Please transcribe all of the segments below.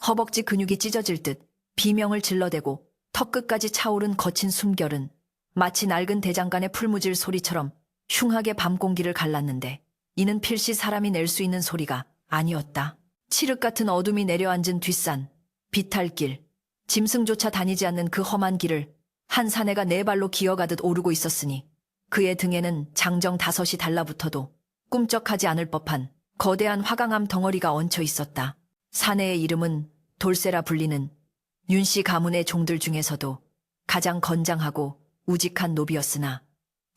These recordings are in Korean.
허벅지 근육이 찢어질 듯 비명을 질러대고 턱끝까지 차오른 거친 숨결은 마치 낡은 대장간의 풀무질 소리처럼 흉하게 밤 공기를 갈랐는데 이는 필시 사람이 낼 수 있는 소리가 아니었다. 칠흑 같은 어둠이 내려앉은 뒷산, 비탈길, 짐승조차 다니지 않는 그 험한 길을 한 사내가 네 발로 기어가듯 오르고 있었으니 그의 등에는 장정 5이 달라붙어도 꿈쩍하지 않을 법한 거대한 화강암 덩어리가 얹혀 있었다. 사내의 이름은 돌쇠라 불리는 윤씨 가문의 종들 중에서도 가장 건장하고 우직한 노비였으나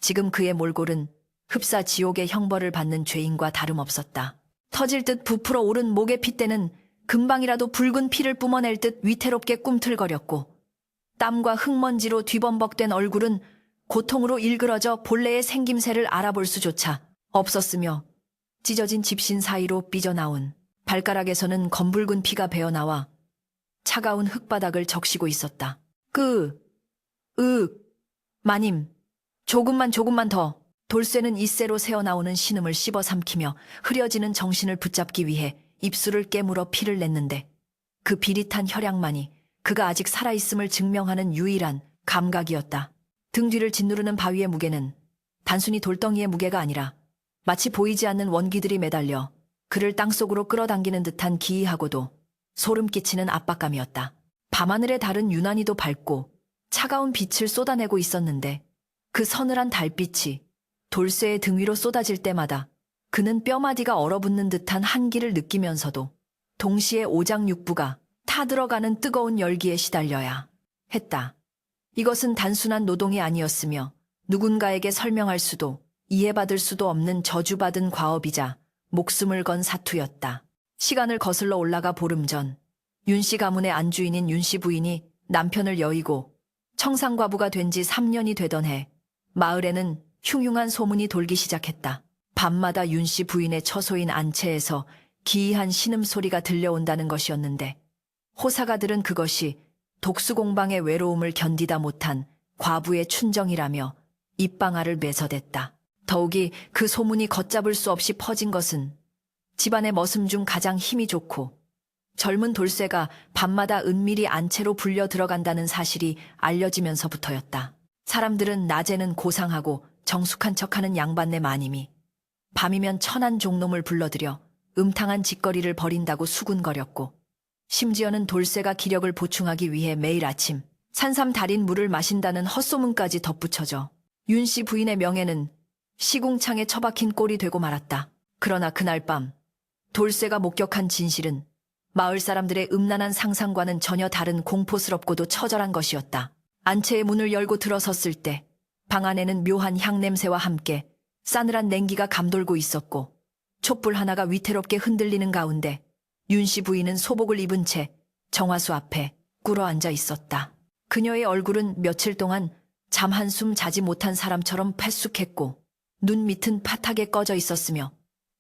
지금 그의 몰골은 흡사 지옥의 형벌을 받는 죄인과 다름없었다. 터질 듯 부풀어 오른 목의 핏대는 금방이라도 붉은 피를 뿜어낼 듯 위태롭게 꿈틀거렸고 땀과 흙먼지로 뒤범벅된 얼굴은 고통으로 일그러져 본래의 생김새를 알아볼 수조차 없었으며 찢어진 집신 사이로 삐져나온 발가락에서는 검붉은 피가 배어나와 차가운 흙바닥을 적시고 있었다. 마님, 조금만 더. 돌쇠는 이새로 새어나오는 신음을 씹어 삼키며 흐려지는 정신을 붙잡기 위해 입술을 깨물어 피를 냈는데 그 비릿한 혈양만이 그가 아직 살아있음을 증명하는 유일한 감각이었다. 등 뒤를 짓누르는 바위의 무게는 단순히 돌덩이의 무게가 아니라 마치 보이지 않는 원기들이 매달려 그를 땅속으로 끌어당기는 듯한 기이하고도 소름 끼치는 압박감이었다. 밤하늘의 달은 유난히도 밝고 차가운 빛을 쏟아내고 있었는데 그 서늘한 달빛이 돌쇠의 등 위로 쏟아질 때마다 그는 뼈마디가 얼어붙는 듯한 한기를 느끼면서도 동시에 오장육부가 타들어가는 뜨거운 열기에 시달려야 했다. 이것은 단순한 노동이 아니었으며 누군가에게 설명할 수도 이해받을 수도 없는 저주받은 과업이자 목숨을 건 사투였다. 시간을 거슬러 올라가 보름 전 윤씨 가문의 안주인인 윤씨 부인이 남편을 여의고 청상과부가 된 지 3년이 되던 해 마을에는 흉흉한 소문이 돌기 시작했다. 밤마다 윤씨 부인의 처소인 안채에서 기이한 신음소리가 들려온다는 것이었는데 호사가 들은 그것이 독수공방의 외로움을 견디다 못한 과부의 춘정이라며 입방아를 매서댔다. 더욱이 그 소문이 걷잡을 수 없이 퍼진 것은 집안의 머슴 중 가장 힘이 좋고 젊은 돌쇠가 밤마다 은밀히 안채로 불려 들어간다는 사실이 알려지면서부터였다. 사람들은 낮에는 고상하고 정숙한 척하는 양반네 마님이 밤이면 천한 종놈을 불러들여 음탕한 짓거리를 벌인다고 수군거렸고 심지어는 돌쇠가 기력을 보충하기 위해 매일 아침 산삼 달인 물을 마신다는 헛소문까지 덧붙여져 윤씨 부인의 명예는 시궁창에 처박힌 꼴이 되고 말았다. 그러나 그날 밤 돌쇠가 목격한 진실은 마을 사람들의 음란한 상상과는 전혀 다른 공포스럽고도 처절한 것이었다. 안채의 문을 열고 들어섰을 때 방 안에는 묘한 향냄새와 함께 싸늘한 냉기가 감돌고 있었고 촛불 하나가 위태롭게 흔들리는 가운데 윤씨 부인은 소복을 입은 채 정화수 앞에 꿇어앉아 있었다. 그녀의 얼굴은 며칠 동안 잠 한숨 자지 못한 사람처럼 패쑥했고 눈 밑은 파랗게 꺼져 있었으며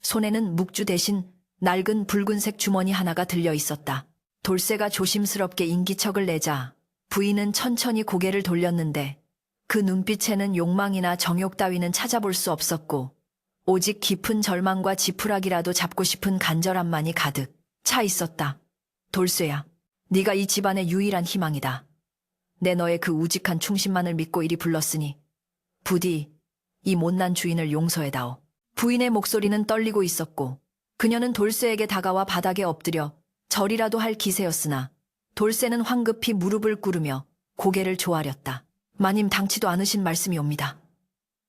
손에는 묵주 대신 낡은 붉은색 주머니 하나가 들려 있었다. 돌쇠가 조심스럽게 인기척을 내자 부인은 천천히 고개를 돌렸는데 그 눈빛에는 욕망이나 정욕 따위는 찾아볼 수 없었고 오직 깊은 절망과 지푸라기라도 잡고 싶은 간절함만이 가득 차 있었다. 돌쇠야, 네가 이 집안의 유일한 희망이다. 내 너의 그 우직한 충신만을 믿고 이리 불렀으니 부디 이 못난 주인을 용서해다오. 부인의 목소리는 떨리고 있었고 그녀는 돌쇠에게 다가와 바닥에 엎드려 절이라도 할 기세였으나 돌쇠는 황급히 무릎을 꿇으며 고개를 조아렸다. 마님 당치도 않으신 말씀이옵니다.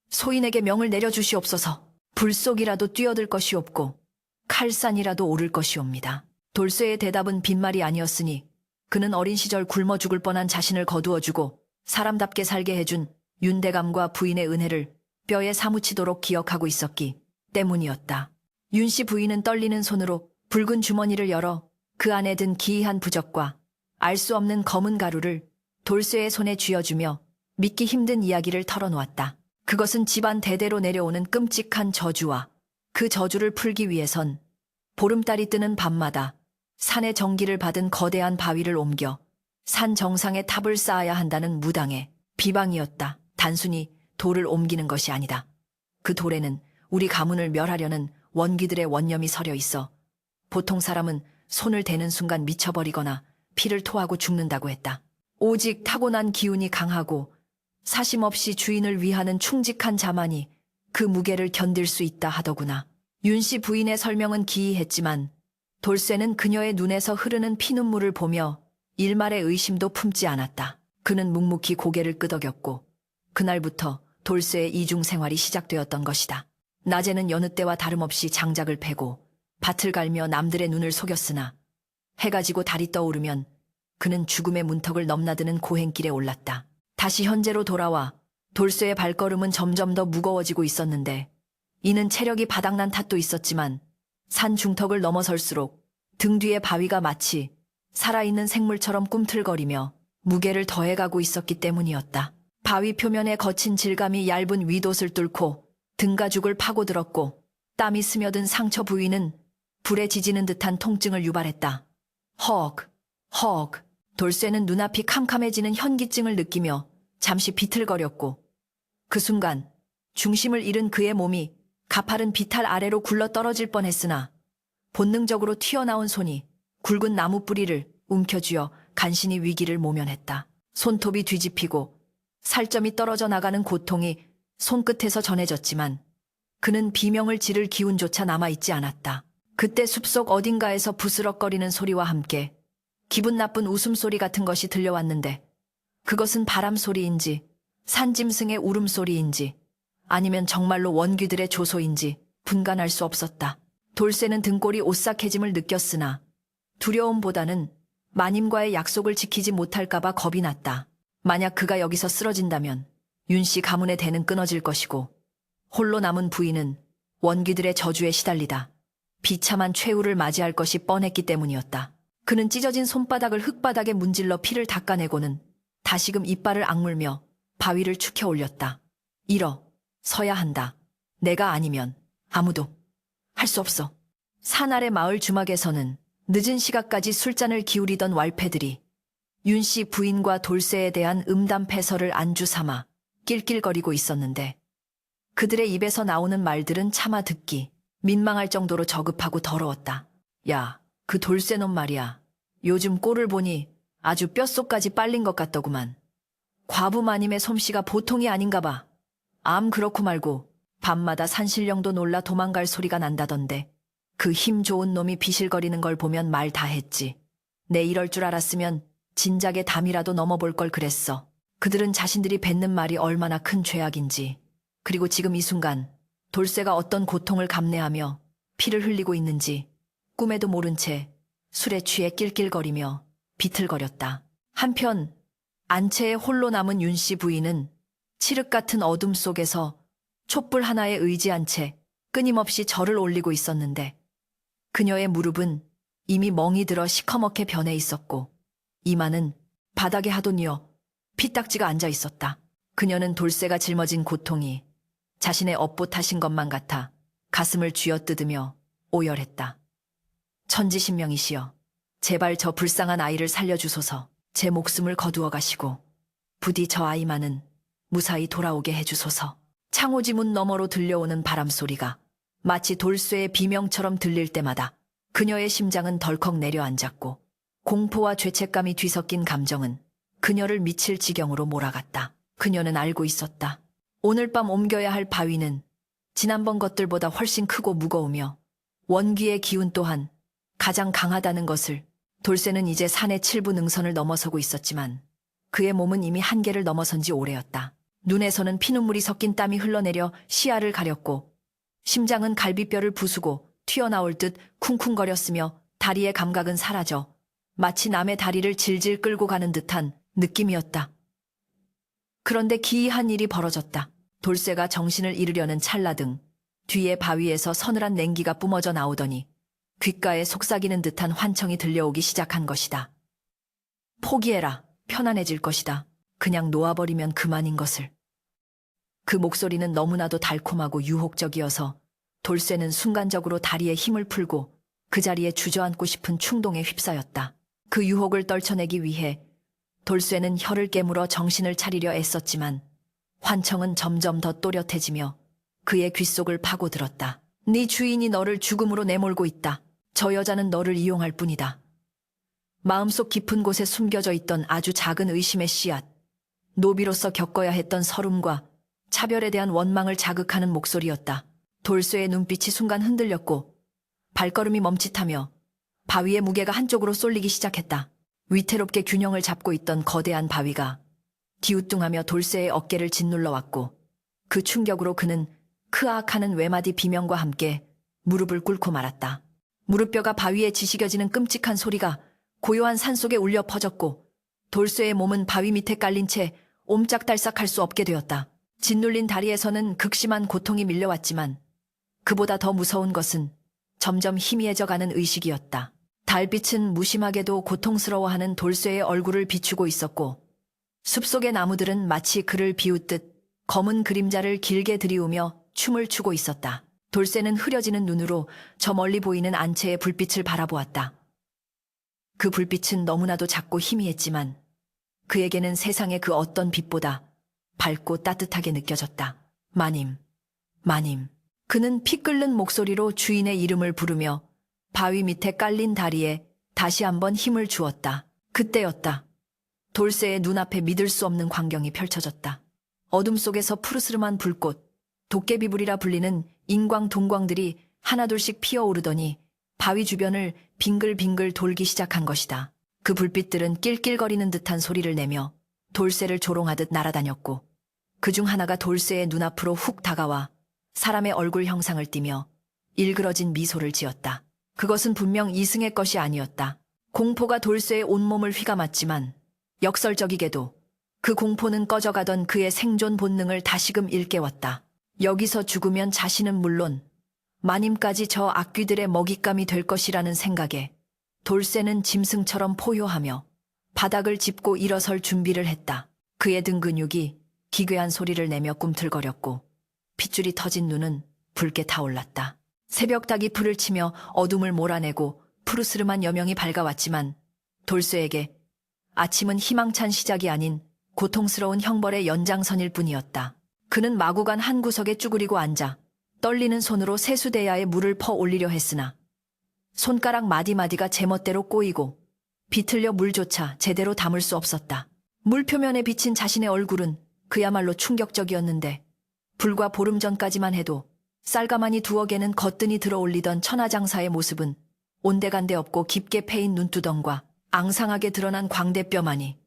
소인에게 명을 내려주시옵소서. 불속이라도 뛰어들 것이 없고 칼산이라도 오를 것이옵니다. 돌쇠의 대답은 빈말이 아니었으니 그는 어린 시절 굶어 죽을 뻔한 자신을 거두어주고 사람답게 살게 해준 윤대감과 부인의 은혜를 뼈에 사무치도록 기억하고 있었기 때문이었다. 윤씨 부인은 떨리는 손으로 붉은 주머니를 열어 그 안에 든 기이한 부적과 알 수 없는 검은 가루를 돌쇠의 손에 쥐어주며 믿기 힘든 이야기를 털어놓았다. 그것은 집안 대대로 내려오는 끔찍한 저주와 그 저주를 풀기 위해선 보름달이 뜨는 밤마다 산의 정기를 받은 거대한 바위를 옮겨 산 정상에 탑을 쌓아야 한다는 무당의 비방이었다. 단순히 돌을 옮기는 것이 아니다. 그 돌에는 우리 가문을 멸하려는 원기들의 원념이 서려 있어 보통 사람은 손을 대는 순간 미쳐버리거나 피를 토하고 죽는다고 했다. 오직 타고난 기운이 강하고 사심 없이 주인을 위하는 충직한 자만이 그 무게를 견딜 수 있다 하더구나. 윤씨 부인의 설명은 기이했지만 돌쇠는 그녀의 눈에서 흐르는 피눈물을 보며 일말의 의심도 품지 않았다. 그는 묵묵히 고개를 끄덕였고 그날부터 돌쇠의 이중 생활이 시작되었던 것이다. 낮에는 여느 때와 다름없이 장작을 패고 밭을 갈며 남들의 눈을 속였으나 해가 지고 달이 떠오르면 그는 죽음의 문턱을 넘나드는 고행길에 올랐다. 다시 현재로 돌아와 돌쇠의 발걸음은 점점 더 무거워지고 있었는데 이는 체력이 바닥난 탓도 있었지만 산 중턱을 넘어설수록 등 뒤의 바위가 마치 살아있는 생물처럼 꿈틀거리며 무게를 더해가고 있었기 때문이었다. 바위 표면의 거친 질감이 얇은 윗옷을 뚫고 등가죽을 파고들었고 땀이 스며든 상처 부위는 불에 지지는 듯한 통증을 유발했다. 헉, 헉. 돌쇠는 눈앞이 캄캄해지는 현기증을 느끼며 잠시 비틀거렸고 그 순간 중심을 잃은 그의 몸이 가파른 비탈 아래로 굴러 떨어질 뻔했으나 본능적으로 튀어나온 손이 굵은 나무 뿌리를 움켜쥐어 간신히 위기를 모면했다. 손톱이 뒤집히고 살점이 떨어져 나가는 고통이 손끝에서 전해졌지만 그는 비명을 지를 기운조차 남아있지 않았다. 그때 숲속 어딘가에서 부스럭거리는 소리와 함께 기분 나쁜 웃음소리 같은 것이 들려왔는데 그것은 바람소리인지 산짐승의 울음소리인지 아니면 정말로 원귀들의 조소인지 분간할 수 없었다. 돌쇠는 등골이 오싹해짐을 느꼈으나 두려움보다는 마님과의 약속을 지키지 못할까봐 겁이 났다. 만약 그가 여기서 쓰러진다면 윤씨 가문의 대는 끊어질 것이고 홀로 남은 부인은 원귀들의 저주에 시달리다 비참한 최후를 맞이할 것이 뻔했기 때문이었다. 그는 찢어진 손바닥을 흙바닥에 문질러 피를 닦아내고는 다시금 이빨을 악물며 바위를 축혀 올렸다. 일어서야 한다. 내가 아니면 아무도 할 수 없어. 산 아래 마을 주막에서는 늦은 시각까지 술잔을 기울이던 왈패들이 윤씨 부인과 돌쇠에 대한 음담패설을 안주 삼아 낄낄거리고 있었는데 그들의 입에서 나오는 말들은 차마 듣기 민망할 정도로 저급하고 더러웠다. 야, 그 돌쇠놈 말이야. 요즘 꼴을 보니 아주 뼛속까지 빨린 것 같더구만. 과부 마님의 솜씨가 보통이 아닌가 봐. 암 그렇고 말고 밤마다 산신령도 놀라 도망갈 소리가 난다던데 그 힘 좋은 놈이 비실거리는 걸 보면 말 다 했지. 내 이럴 줄 알았으면 진작에 담이라도 넘어볼 걸 그랬어. 그들은 자신들이 뱉는 말이 얼마나 큰 죄악인지 그리고 지금 이 순간 돌쇠가 어떤 고통을 감내하며 피를 흘리고 있는지 꿈에도 모른 채 술에 취해 낄낄거리며 비틀거렸다. 한편 안채에 홀로 남은 윤씨 부인은 칠흑 같은 어둠 속에서 촛불 하나에 의지한 채 끊임없이 절을 올리고 있었는데 그녀의 무릎은 이미 멍이 들어 시커멓게 변해 있었고 이마는 바닥에 하도니어 피딱지가 앉아 있었다. 그녀는 돌쇠가 짊어진 고통이 자신의 업보 탓인 것만 같아 가슴을 쥐어뜯으며 오열했다. 천지신명이시여, 제발 저 불쌍한 아이를 살려주소서. 제 목숨을 거두어 가시고 부디 저 아이만은 무사히 돌아오게 해주소서. 창호지 문 너머로 들려오는 바람소리가 마치 돌쇠의 비명처럼 들릴 때마다 그녀의 심장은 덜컥 내려앉았고 공포와 죄책감이 뒤섞인 감정은 그녀를 미칠 지경으로 몰아갔다. 그녀는 알고 있었다. 오늘 밤 옮겨야 할 바위는 지난번 것들보다 훨씬 크고 무거우며 원귀의 기운 또한 가장 강하다는 것을. 돌쇠는 이제 산의 7부 능선을 넘어서고 있었지만 그의 몸은 이미 한계를 넘어선 지 오래였다. 눈에서는 피눈물이 섞인 땀이 흘러내려 시야를 가렸고 심장은 갈비뼈를 부수고 튀어나올 듯 쿵쿵거렸으며 다리의 감각은 사라져 마치 남의 다리를 질질 끌고 가는 듯한 느낌이었다. 그런데 기이한 일이 벌어졌다. 돌쇠가 정신을 잃으려는 찰나등 뒤에 바위에서 서늘한 냉기가 뿜어져 나오더니 귓가에 속삭이는 듯한 환청이 들려오기 시작한 것이다. 포기해라. 편안해질 것이다. 그냥 놓아버리면 그만인 것을. 그 목소리는 너무나도 달콤하고 유혹적이어서 돌쇠는 순간적으로 다리에 힘을 풀고 그 자리에 주저앉고 싶은 충동에 휩싸였다. 그 유혹을 떨쳐내기 위해 돌쇠는 혀를 깨물어 정신을 차리려 애썼지만 환청은 점점 더 또렷해지며 그의 귓속을 파고들었다. 네 주인이 너를 죽음으로 내몰고 있다. 저 여자는 너를 이용할 뿐이다. 마음속 깊은 곳에 숨겨져 있던 아주 작은 의심의 씨앗, 노비로서 겪어야 했던 서름과 차별에 대한 원망을 자극하는 목소리였다. 돌쇠의 눈빛이 순간 흔들렸고 발걸음이 멈칫하며 바위의 무게가 한쪽으로 쏠리기 시작했다. 위태롭게 균형을 잡고 있던 거대한 바위가 기우뚱하며 돌쇠의 어깨를 짓눌러 왔고 그 충격으로 그는 크아악하는 외마디 비명과 함께 무릎을 꿇고 말았다. 무릎뼈가 바위에 지시겨지는 끔찍한 소리가 고요한 산속에 울려 퍼졌고 돌쇠의 몸은 바위 밑에 깔린 채 옴짝달싹할 수 없게 되었다. 짓눌린 다리에서는 극심한 고통이 밀려왔지만 그보다 더 무서운 것은 점점 희미해져가는 의식이었다. 달빛은 무심하게도 고통스러워하는 돌쇠의 얼굴을 비추고 있었고 숲속의 나무들은 마치 그를 비웃듯 검은 그림자를 길게 들이우며 춤을 추고 있었다. 돌쇠는 흐려지는 눈으로 저 멀리 보이는 안채의 불빛을 바라보았다. 그 불빛은 너무나도 작고 희미했지만 그에게는 세상의 그 어떤 빛보다 밝고 따뜻하게 느껴졌다. 마님, 마님. 그는 피 끓는 목소리로 주인의 이름을 부르며 바위 밑에 깔린 다리에 다시 한번 힘을 주었다. 그때였다. 돌쇠의 눈앞에 믿을 수 없는 광경이 펼쳐졌다. 어둠 속에서 푸르스름한 불꽃, 도깨비불이라 불리는 인광 동광들이 하나둘씩 피어오르더니 바위 주변을 빙글빙글 돌기 시작한 것이다. 그 불빛들은 낄낄거리는 듯한 소리를 내며 돌쇠를 조롱하듯 날아다녔고 그중 하나가 돌쇠의 눈앞으로 훅 다가와 사람의 얼굴 형상을 띠며 일그러진 미소를 지었다. 그것은 분명 이승의 것이 아니었다. 공포가 돌쇠의 온몸을 휘감았지만 역설적이게도 그 공포는 꺼져가던 그의 생존 본능을 다시금 일깨웠다. 여기서 죽으면 자신은 물론 마님까지 저 악귀들의 먹잇감이 될 것이라는 생각에 돌쇠는 짐승처럼 포효하며 바닥을 짚고 일어설 준비를 했다. 그의 등 근육이 기괴한 소리를 내며 꿈틀거렸고 핏줄이 터진 눈은 붉게 타올랐다. 새벽닭이 불을 치며 어둠을 몰아내고 푸르스름한 여명이 밝아왔지만 돌쇠에게 아침은 희망찬 시작이 아닌 고통스러운 형벌의 연장선일 뿐이었다. 그는 마구간 한 구석에 쭈그리고 앉아 떨리는 손으로 세수대야에 물을 퍼 올리려 했으나 손가락 마디마디가 제멋대로 꼬이고 비틀려 물조차 제대로 담을 수 없었다. 물 표면에 비친 자신의 얼굴은 그야말로 충격적이었는데 불과 보름 전까지만 해도 쌀가마니 두어 개는 거뜬히 들어올리던 천하장사의 모습은 온데간데 없고 깊게 패인 눈두덩과 앙상하게 드러난 광대뼈만이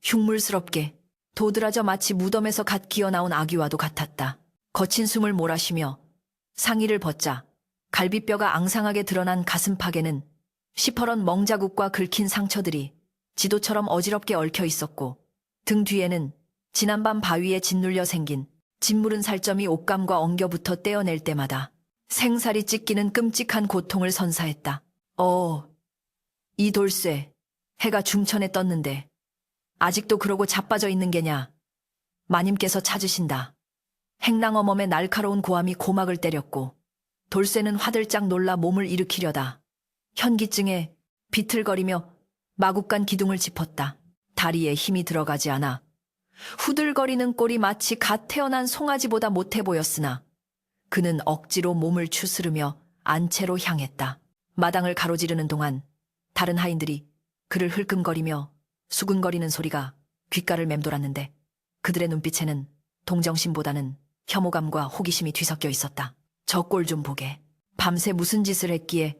흉물스럽게 도드라져 마치 무덤에서 갓 기어나온 아기와도 같았다. 거친 숨을 몰아쉬며 상의를 벗자 갈비뼈가 앙상하게 드러난 가슴팍에는 시퍼런 멍자국과 긁힌 상처들이 지도처럼 어지럽게 얽혀 있었고 등 뒤에는 지난밤 바위에 짓눌려 생긴 짓무른 살점이 옷감과 엉겨붙어 떼어낼 때마다 생살이 찢기는 끔찍한 고통을 선사했다. 이 돌쇠, 해가 중천에 떴는데 아직도 그러고 자빠져 있는 게냐. 마님께서 찾으신다. 행랑어멈의 날카로운 고함이 고막을 때렸고 돌쇠는 화들짝 놀라 몸을 일으키려다 현기증에 비틀거리며 마구간 기둥을 짚었다. 다리에 힘이 들어가지 않아 후들거리는 꼴이 마치 갓 태어난 송아지보다 못해 보였으나 그는 억지로 몸을 추스르며 안채로 향했다. 마당을 가로지르는 동안 다른 하인들이 그를 흘끔거리며 수군거리는 소리가 귓가를 맴돌았는데 그들의 눈빛에는 동정심보다는 혐오감과 호기심이 뒤섞여 있었다. 저 꼴 좀 보게. 밤새 무슨 짓을 했기에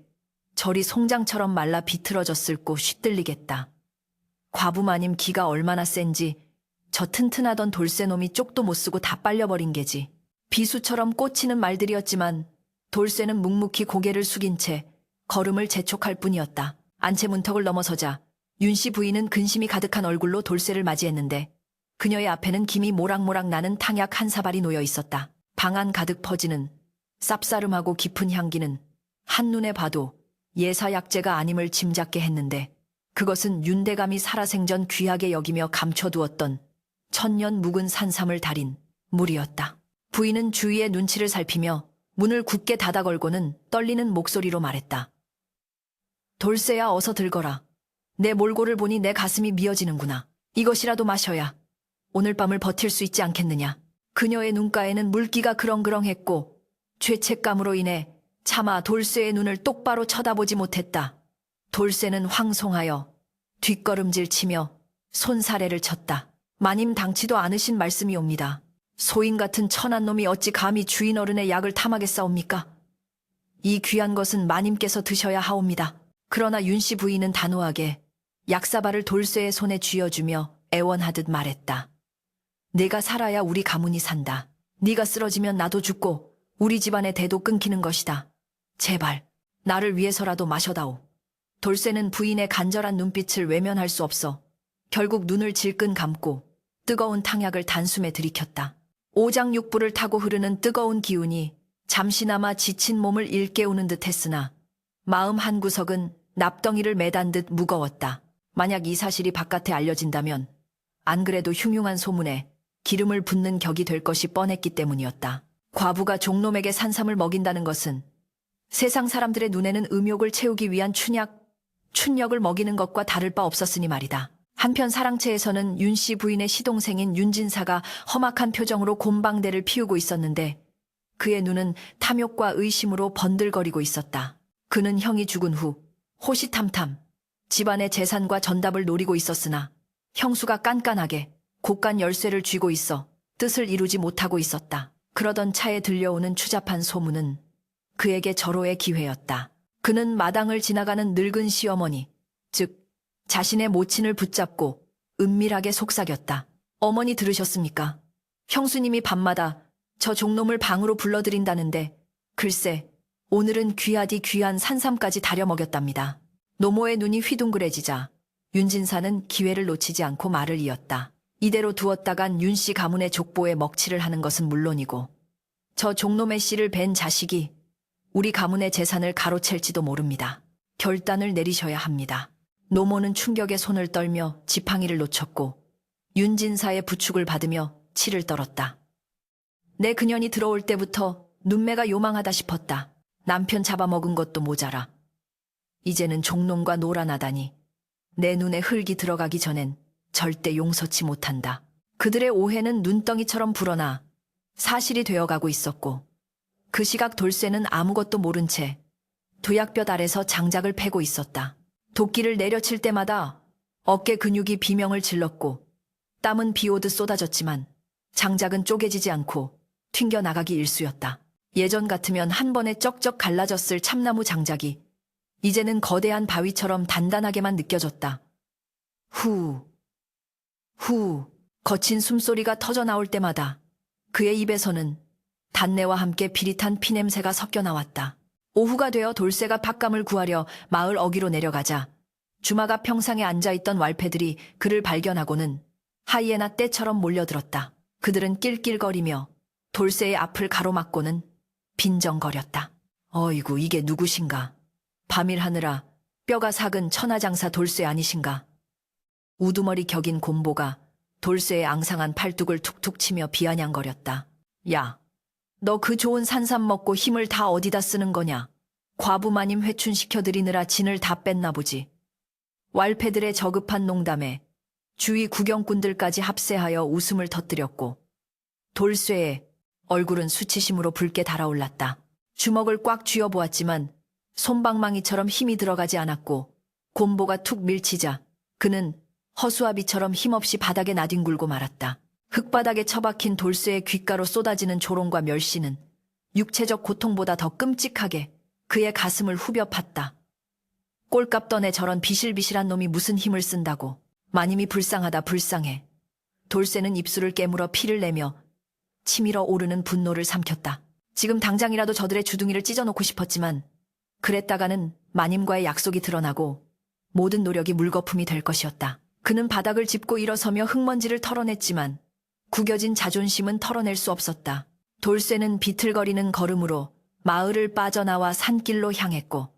저리 송장처럼 말라 비틀어졌을꼬 휘둘리겠다. 과부마님 기가 얼마나 센지 저 튼튼하던 돌쇠놈이 쪽도 못 쓰고 다 빨려버린 게지. 비수처럼 꽂히는 말들이었지만 돌쇠는 묵묵히 고개를 숙인 채 걸음을 재촉할 뿐이었다. 안채 문턱을 넘어서자 윤씨 부인은 근심이 가득한 얼굴로 돌쇠를 맞이했는데 그녀의 앞에는 김이 모락모락 나는 탕약 한 사발이 놓여 있었다. 방 안 가득 퍼지는 쌉싸름하고 깊은 향기는 한눈에 봐도 예사약재가 아님을 짐작게 했는데 그것은 윤대감이 살아생전 귀하게 여기며 감춰두었던 천년 묵은 산삼을 달인 물이었다. 부인은 주위의 눈치를 살피며 문을 굳게 닫아 걸고는 떨리는 목소리로 말했다. 돌쇠야, 어서 들거라. 내 몰골을 보니 내 가슴이 미어지는구나. 이것이라도 마셔야 오늘 밤을 버틸 수 있지 않겠느냐. 그녀의 눈가에는 물기가 그렁그렁했고 죄책감으로 인해 차마 돌쇠의 눈을 똑바로 쳐다보지 못했다. 돌쇠는 황송하여 뒷걸음질 치며 손사래를 쳤다. 마님 당치도 않으신 말씀이옵니다. 소인 같은 천한 놈이 어찌 감히 주인 어른의 약을 탐하겠사옵니까? 이 귀한 것은 마님께서 드셔야 하옵니다. 그러나 윤씨 부인은 단호하게 약사발을 돌쇠의 손에 쥐어주며 애원하듯 말했다. 내가 살아야 우리 가문이 산다. 네가 쓰러지면 나도 죽고 우리 집안의 대도 끊기는 것이다. 제발 나를 위해서라도 마셔다오. 돌쇠는 부인의 간절한 눈빛을 외면할 수 없어 결국 눈을 질끈 감고 뜨거운 탕약을 단숨에 들이켰다. 오장육부를 타고 흐르는 뜨거운 기운이 잠시나마 지친 몸을 일깨우는 듯 했으나 마음 한구석은 납덩이를 매단 듯 무거웠다. 만약 이 사실이 바깥에 알려진다면 안 그래도 흉흉한 소문에 기름을 붓는 격이 될 것이 뻔했기 때문이었다. 과부가 종놈에게 산삼을 먹인다는 것은 세상 사람들의 눈에는 음욕을 채우기 위한 춘약을 먹이는 것과 다를 바 없었으니 말이다. 한편 사랑채에서는 윤씨 부인의 시동생인 윤진사가 험악한 표정으로 곰방대를 피우고 있었는데 그의 눈은 탐욕과 의심으로 번들거리고 있었다. 그는 형이 죽은 후 호시탐탐 집안의 재산과 전답을 노리고 있었으나 형수가 깐깐하게 곡간 열쇠를 쥐고 있어 뜻을 이루지 못하고 있었다. 그러던 차에 들려오는 추잡한 소문은 그에게 절호의 기회였다. 그는 마당을 지나가는 늙은 시어머니, 즉 자신의 모친을 붙잡고 은밀하게 속삭였다. 어머니 들으셨습니까? 형수님이 밤마다 저 종놈을 방으로 불러들인다는데 글쎄 오늘은 귀하디 귀한 산삼까지 다려 먹였답니다. 노모의 눈이 휘둥그레지자 윤진사는 기회를 놓치지 않고 말을 이었다. 이대로 두었다간 윤씨 가문의 족보에 먹칠을 하는 것은 물론이고 저 종놈의 씨를 뵌 자식이 우리 가문의 재산을 가로챌지도 모릅니다. 결단을 내리셔야 합니다. 노모는 충격에 손을 떨며 지팡이를 놓쳤고 윤진사의 부축을 받으며 치를 떨었다. 내 그년이 들어올 때부터 눈매가 요망하다 싶었다. 남편 잡아먹은 것도 모자라 이제는 종놈과 놀아나다니 내 눈에 흙이 들어가기 전엔 절대 용서치 못한다. 그들의 오해는 눈덩이처럼 불어나 사실이 되어가고 있었고 그 시각 돌쇠는 아무것도 모른 채 도약볕 아래서 장작을 패고 있었다. 도끼를 내려칠 때마다 어깨 근육이 비명을 질렀고 땀은 비오듯 쏟아졌지만 장작은 쪼개지지 않고 튕겨나가기 일쑤였다. 예전 같으면 한 번에 쩍쩍 갈라졌을 참나무 장작이 이제는 거대한 바위처럼 단단하게만 느껴졌다. 후, 거친 숨소리가 터져나올 때마다 그의 입에서는 단내와 함께 비릿한 피냄새가 섞여 나왔다. 오후가 되어 돌쇠가 팥감을 구하려 마을 어귀로 내려가자 주마가 평상에 앉아있던 왈패들이 그를 발견하고는 하이에나 떼처럼 몰려들었다. 그들은 낄낄거리며 돌쇠의 앞을 가로막고는 빈정거렸다. 어이구 이게 누구신가? 밤일하느라 뼈가 삭은 천하장사 돌쇠 아니신가? 우두머리 격인 곰보가 돌쇠의 앙상한 팔뚝을 툭툭 치며 비아냥거렸다. 야, 너 그 좋은 산삼 먹고 힘을 다 어디다 쓰는 거냐? 과부마님 회춘시켜드리느라 진을 다 뺐나 보지. 왈패들의 저급한 농담에 주위 구경꾼들까지 합세하여 웃음을 터뜨렸고 돌쇠의 얼굴은 수치심으로 붉게 달아올랐다. 주먹을 꽉 쥐어보았지만 솜방망이처럼 힘이 들어가지 않았고 곰보가 툭 밀치자 그는 허수아비처럼 힘없이 바닥에 나뒹굴고 말았다. 흙바닥에 처박힌 돌쇠의 귓가로 쏟아지는 조롱과 멸시는 육체적 고통보다 더 끔찍하게 그의 가슴을 후벼 팠다. 꼴값 떠내 저런 비실비실한 놈이 무슨 힘을 쓴다고. 마님이 불쌍하다 불쌍해. 돌쇠는 입술을 깨물어 피를 내며 치밀어 오르는 분노를 삼켰다. 지금 당장이라도 저들의 주둥이를 찢어놓고 싶었지만 그랬다가는 마님과의 약속이 드러나고 모든 노력이 물거품이 될 것이었다. 그는 바닥을 짚고 일어서며 흙먼지를 털어냈지만 구겨진 자존심은 털어낼 수 없었다. 돌쇠는 비틀거리는 걸음으로 마을을 빠져나와 산길로 향했고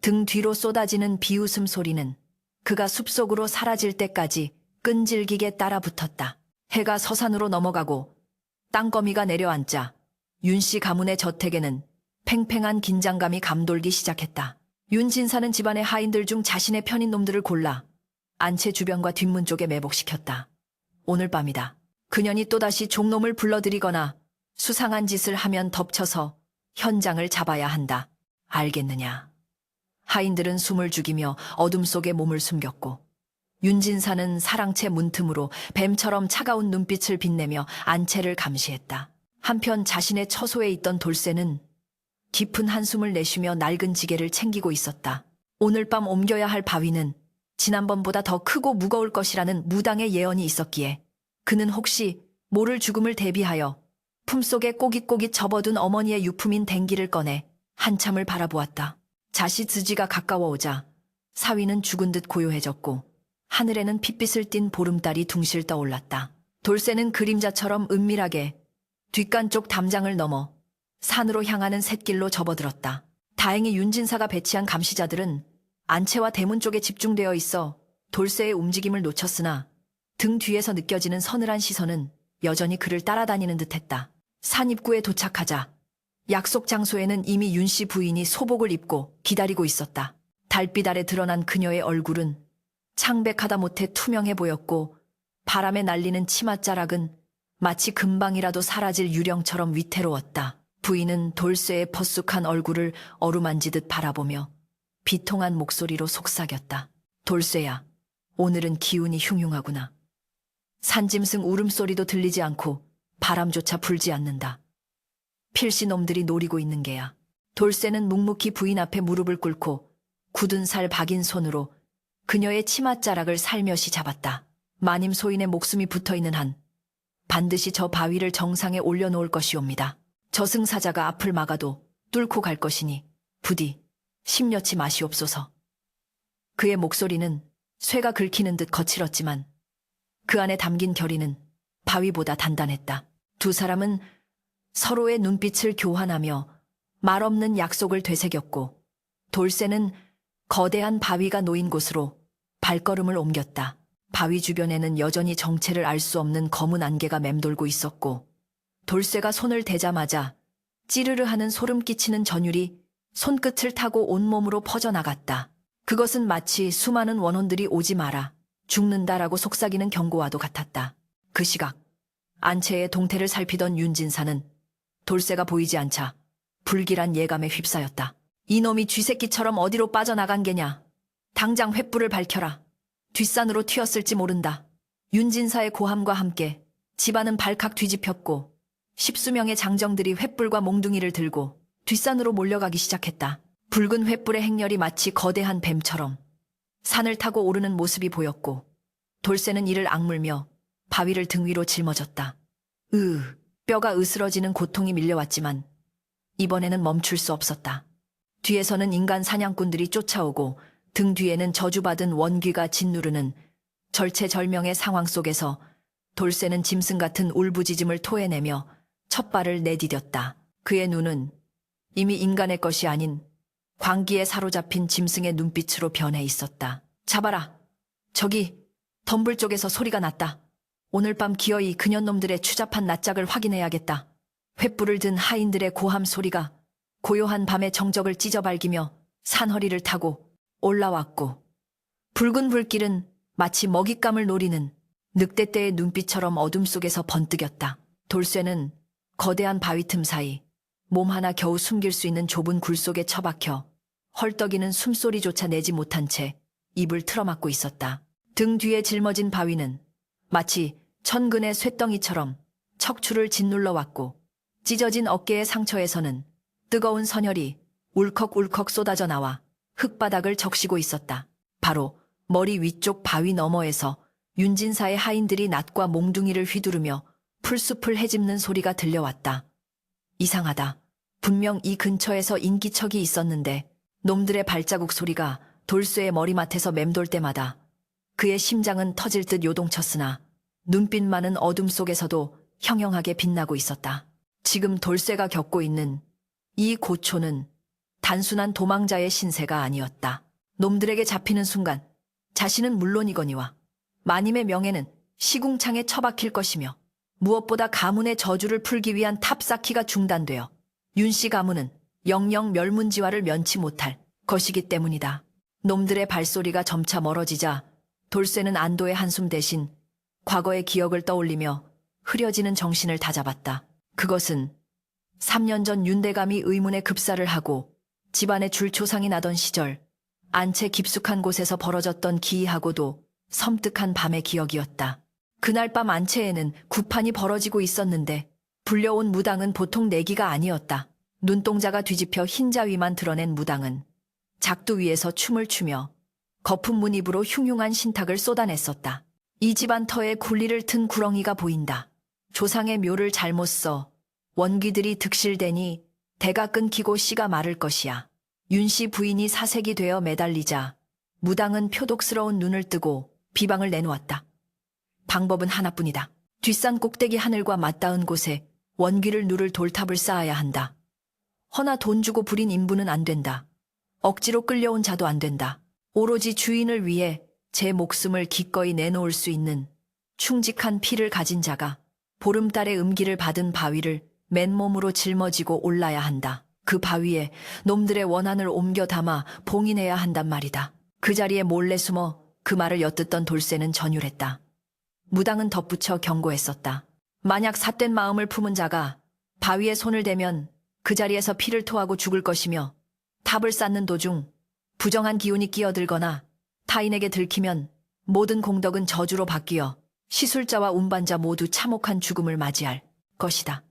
등 뒤로 쏟아지는 비웃음 소리는 그가 숲속으로 사라질 때까지 끈질기게 따라붙었다. 해가 서산으로 넘어가고 땅거미가 내려앉자 윤씨 가문의 저택에는 팽팽한 긴장감이 감돌기 시작했다. 윤진사는 집안의 하인들 중 자신의 편인 놈들을 골라 안채 주변과 뒷문 쪽에 매복시켰다. 오늘 밤이다. 그년이 또다시 종놈을 불러들이거나 수상한 짓을 하면 덮쳐서 현장을 잡아야 한다. 알겠느냐. 하인들은 숨을 죽이며 어둠 속에 몸을 숨겼고 윤진사는 사랑채 문틈으로 뱀처럼 차가운 눈빛을 빛내며 안채를 감시했다. 한편 자신의 처소에 있던 돌쇠는 깊은 한숨을 내쉬며 낡은 지게를 챙기고 있었다. 오늘 밤 옮겨야 할 바위는 지난번보다 더 크고 무거울 것이라는 무당의 예언이 있었기에 그는 혹시 모를 죽음을 대비하여 품속에 꼬깃꼬깃 접어둔 어머니의 유품인 댕기를 꺼내 한참을 바라보았다. 자시 드지가 가까워오자 사위는 죽은 듯 고요해졌고 하늘에는 핏빛을 띤 보름달이 둥실 떠올랐다. 돌쇠는 그림자처럼 은밀하게 뒷간 쪽 담장을 넘어 산으로 향하는 샛길로 접어들었다. 다행히 윤진사가 배치한 감시자들은 안채와 대문 쪽에 집중되어 있어 돌쇠의 움직임을 놓쳤으나 등 뒤에서 느껴지는 서늘한 시선은 여전히 그를 따라다니는 듯했다. 산 입구에 도착하자 약속 장소에는 이미 윤씨 부인이 소복을 입고 기다리고 있었다. 달빛 아래 드러난 그녀의 얼굴은 창백하다 못해 투명해 보였고 바람에 날리는 치맛자락은 마치 금방이라도 사라질 유령처럼 위태로웠다. 부인은 돌쇠의 퍼쑥한 얼굴을 어루만지듯 바라보며 비통한 목소리로 속삭였다. 돌쇠야, 오늘은 기운이 흉흉하구나. 산짐승 울음소리도 들리지 않고 바람조차 불지 않는다. 필시 놈들이 노리고 있는 게야. 돌쇠는 묵묵히 부인 앞에 무릎을 꿇고 굳은 살 박인 손으로 그녀의 치맛자락을 살며시 잡았다. 마님 소인의 목숨이 붙어있는 한 반드시 저 바위를 정상에 올려놓을 것이옵니다. 저승사자가 앞을 막아도 뚫고 갈 것이니 부디 심려치 마시옵소서. 그의 목소리는 쇠가 긁히는 듯 거칠었지만 그 안에 담긴 결의는 바위보다 단단했다. 두 사람은 서로의 눈빛을 교환하며 말없는 약속을 되새겼고 돌쇠는 거대한 바위가 놓인 곳으로 발걸음을 옮겼다. 바위 주변에는 여전히 정체를 알 수 없는 검은 안개가 맴돌고 있었고 돌쇠가 손을 대자마자 찌르르 하는 소름 끼치는 전율이 손끝을 타고 온몸으로 퍼져나갔다. 그것은 마치 수많은 원혼들이 오지 마라, 죽는다라고 속삭이는 경고와도 같았다. 그 시각 안채의 동태를 살피던 윤진사는 돌쇠가 보이지 않자 불길한 예감에 휩싸였다. 이놈이 쥐새끼처럼 어디로 빠져나간 게냐. 당장 횃불을 밝혀라. 뒷산으로 튀었을지 모른다. 윤진사의 고함과 함께 집안은 발칵 뒤집혔고 십수명의 장정들이 횃불과 몽둥이를 들고 뒷산으로 몰려가기 시작했다. 붉은 횃불의 행렬이 마치 거대한 뱀처럼 산을 타고 오르는 모습이 보였고 돌쇠는 이를 악물며 바위를 등 위로 짊어졌다. 뼈가 으스러지는 고통이 밀려왔지만 이번에는 멈출 수 없었다. 뒤에서는 인간 사냥꾼들이 쫓아오고 등 뒤에는 저주받은 원귀가 짓누르는 절체절명의 상황 속에서 돌쇠는 짐승 같은 울부짖음을 토해내며 첫 발을 내디뎠다. 그의 눈은 이미 인간의 것이 아닌 광기에 사로잡힌 짐승의 눈빛으로 변해 있었다. 잡아라. 저기 덤불 쪽에서 소리가 났다. 오늘 밤 기어이 그년놈들의 추잡한 낯짝을 확인해야겠다. 횃불을 든 하인들의 고함 소리가 고요한 밤의 정적을 찢어발기며 산허리를 타고 올라왔고 붉은 불길은 마치 먹잇감을 노리는 늑대떼의 눈빛처럼 어둠 속에서 번뜩였다. 돌쇠는 거대한 바위 틈 사이 몸 하나 겨우 숨길 수 있는 좁은 굴 속에 처박혀 헐떡이는 숨소리조차 내지 못한 채 입을 틀어막고 있었다. 등 뒤에 짊어진 바위는 마치 천근의 쇳덩이처럼 척추를 짓눌러 왔고 찢어진 어깨의 상처에서는 뜨거운 선혈이 울컥울컥 쏟아져 나와 흙바닥을 적시고 있었다. 바로 머리 위쪽 바위 너머에서 윤진사의 하인들이 낫과 몽둥이를 휘두르며 풀숲을 헤집는 소리가 들려왔다. 이상하다. 분명 이 근처에서 인기척이 있었는데 놈들의 발자국 소리가 돌쇠의 머리맡에서 맴돌 때마다 그의 심장은 터질 듯 요동쳤으나 눈빛만은 어둠 속에서도 형형하게 빛나고 있었다. 지금 돌쇠가 겪고 있는 이 고초는 단순한 도망자의 신세가 아니었다. 놈들에게 잡히는 순간 자신은 물론이거니와 마님의 명예는 시궁창에 처박힐 것이며 무엇보다 가문의 저주를 풀기 위한 탑쌓기가 중단되어 윤씨 가문은 영영 멸문지화를 면치 못할 것이기 때문이다. 놈들의 발소리가 점차 멀어지자 돌쇠는 안도의 한숨 대신 과거의 기억을 떠올리며 흐려지는 정신을 다잡았다. 그것은 3년 전 윤대감이 의문의 급사를 하고 집안에 줄초상이 나던 시절, 안채 깊숙한 곳에서 벌어졌던 기이하고도 섬뜩한 밤의 기억이었다. 그날 밤 안채에는 구판이 벌어지고 있었는데 불려온 무당은 보통 내기가 아니었다. 눈동자가 뒤집혀 흰자 위만 드러낸 무당은 작두 위에서 춤을 추며 거품 무늬으로 흉흉한 신탁을 쏟아냈었다. 이 집안 터에 굴리를 튼 구렁이가 보인다. 조상의 묘를 잘못 써 원귀들이 득실되니 대가 끊기고 씨가 마를 것이야. 윤씨 부인이 사색이 되어 매달리자 무당은 표독스러운 눈을 뜨고 비방을 내놓았다. 방법은 하나뿐이다. 뒷산 꼭대기 하늘과 맞닿은 곳에 원귀를 누를 돌탑을 쌓아야 한다. 허나 돈 주고 부린 인부는 안 된다. 억지로 끌려온 자도 안 된다. 오로지 주인을 위해 제 목숨을 기꺼이 내놓을 수 있는 충직한 피를 가진 자가 보름달의 음기를 받은 바위를 맨몸으로 짊어지고 올라야 한다. 그 바위에 놈들의 원한을 옮겨 담아 봉인해야 한단 말이다. 그 자리에 몰래 숨어 그 말을 엿듣던 돌쇠는 전율했다. 무당은 덧붙여 경고했었다. 만약 삿된 마음을 품은 자가 바위에 손을 대면 그 자리에서 피를 토하고 죽을 것이며 탑을 쌓는 도중 부정한 기운이 끼어들거나 타인에게 들키면 모든 공덕은 저주로 바뀌어 시술자와 운반자 모두 참혹한 죽음을 맞이할 것이다.